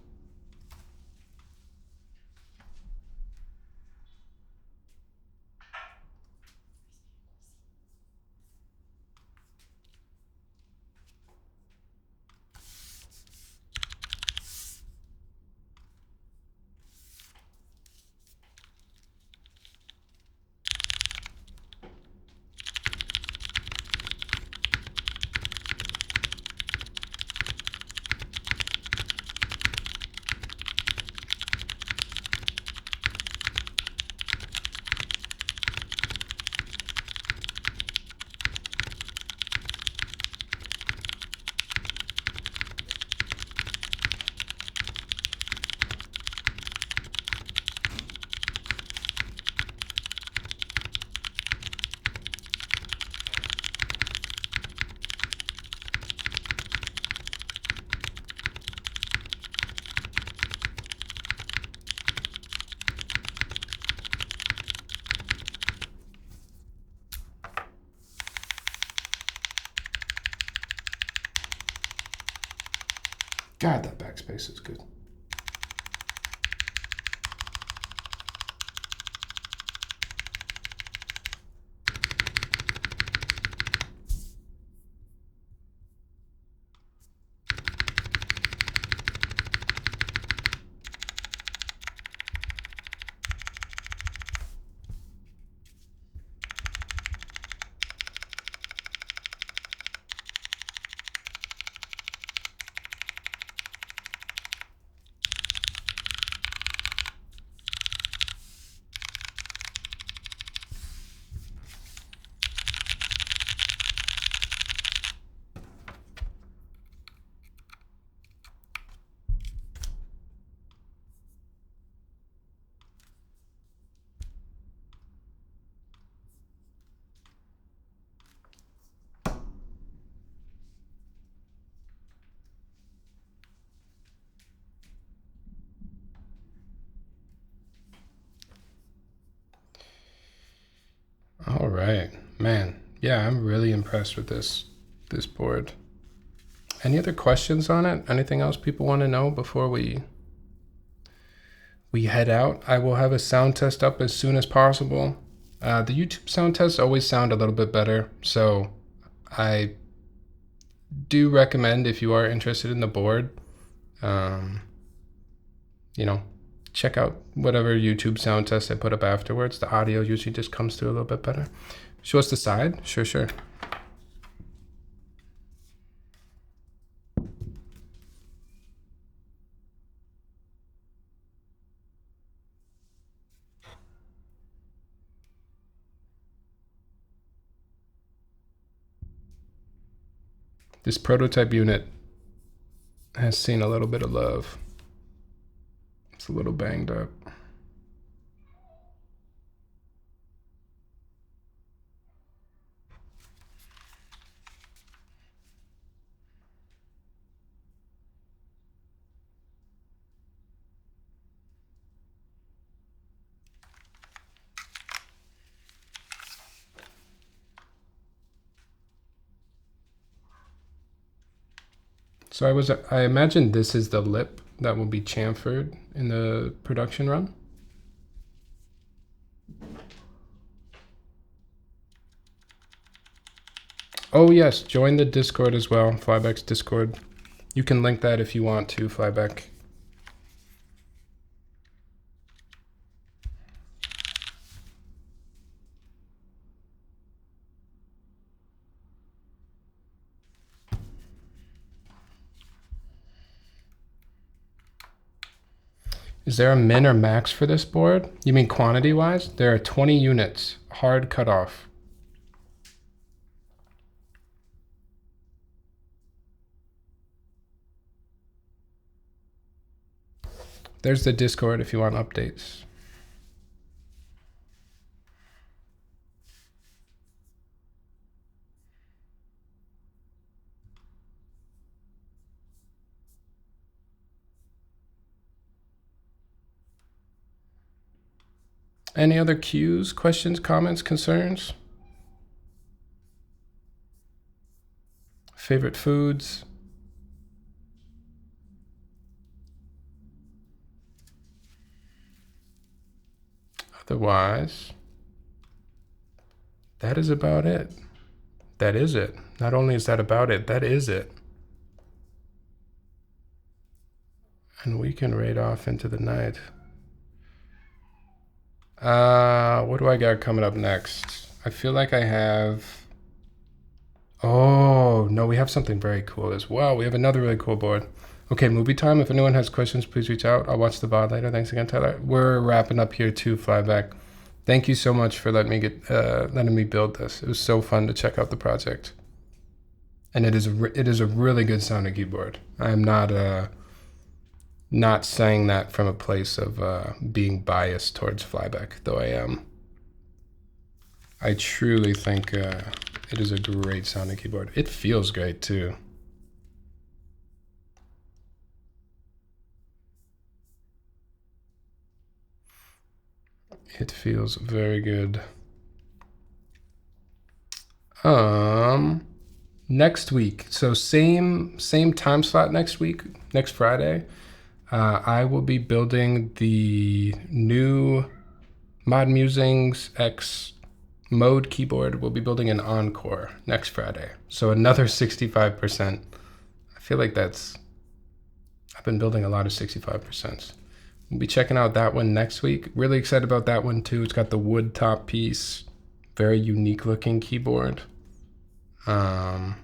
God, that backspace is good. right, man. Yeah, I'm really impressed with this board. Any other questions on it? Anything else people want to know before we head out? I will have a sound test up as soon as possible. The YouTube sound tests always sound a little bit better, so I do recommend, if you are interested in the board, you know, check out whatever YouTube sound test I put up afterwards. The audio usually just comes through a little bit better. Show us the side? Sure. This prototype unit has seen a little bit of love. It's a little banged up. So I imagine this is the lip that will be chamfered in the production run. Oh yes, join the Discord as well, Flybeck's Discord. You can link that if you want to, Flybeck. Is there a min or max for this board? You mean quantity-wise? There are 20 units, hard cutoff. There's the Discord if you want updates. Any other cues, questions, comments, concerns? Favorite foods? Otherwise, that is about it. That is it. Not only is that about it, that is it. And we can raid off into the night. What do I got coming up next? I feel like I have... Oh, no, we have something very cool as well. We have another really cool board. Okay, movie time. If anyone has questions, please reach out. I'll watch the VOD later. Thanks again, Tyler. We're wrapping up here too, Flyback. Thank you so much for letting me build this. It was so fun to check out the project. And it is a really good sounding keyboard. I'm not saying that from a place of being biased towards Flybeck, though I am. I truly think it is a great sounding keyboard. It feels great too. It feels very good. Next week, so same time slot next week, next Friday. I will be building the new Mod Musings X mode keyboard. We'll be building an Encore next Friday. So another 65%. I feel like I've been building a lot of 65%. We'll be checking out that one next week. Really excited about that one too. It's got the wood top piece, very unique looking keyboard. Yeah,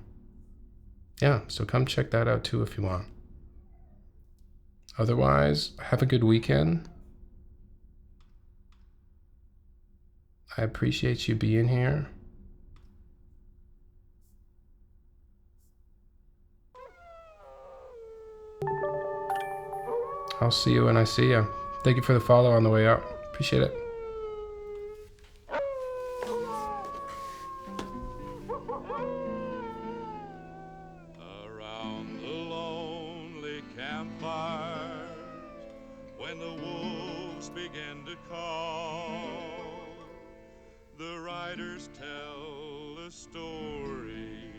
so come check that out too if you want. Otherwise, have a good weekend. I appreciate you being here. I'll see you when I see you. Thank you for the follow on the way out. Appreciate it. Around the lonely campfires, when the wolves begin to call, the writers tell the story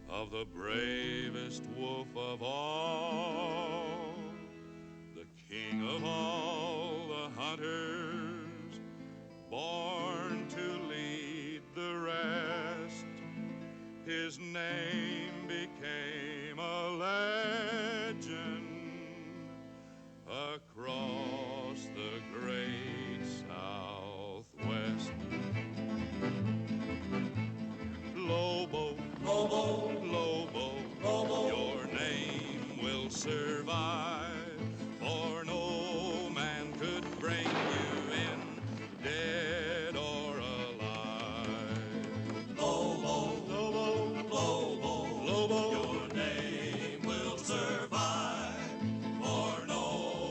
of the bravest wolf of all, the king of all the hunters, born to lead the rest. His name became a legend across the great Southwest. Lobo, Lobo, Lobo, your name will survive.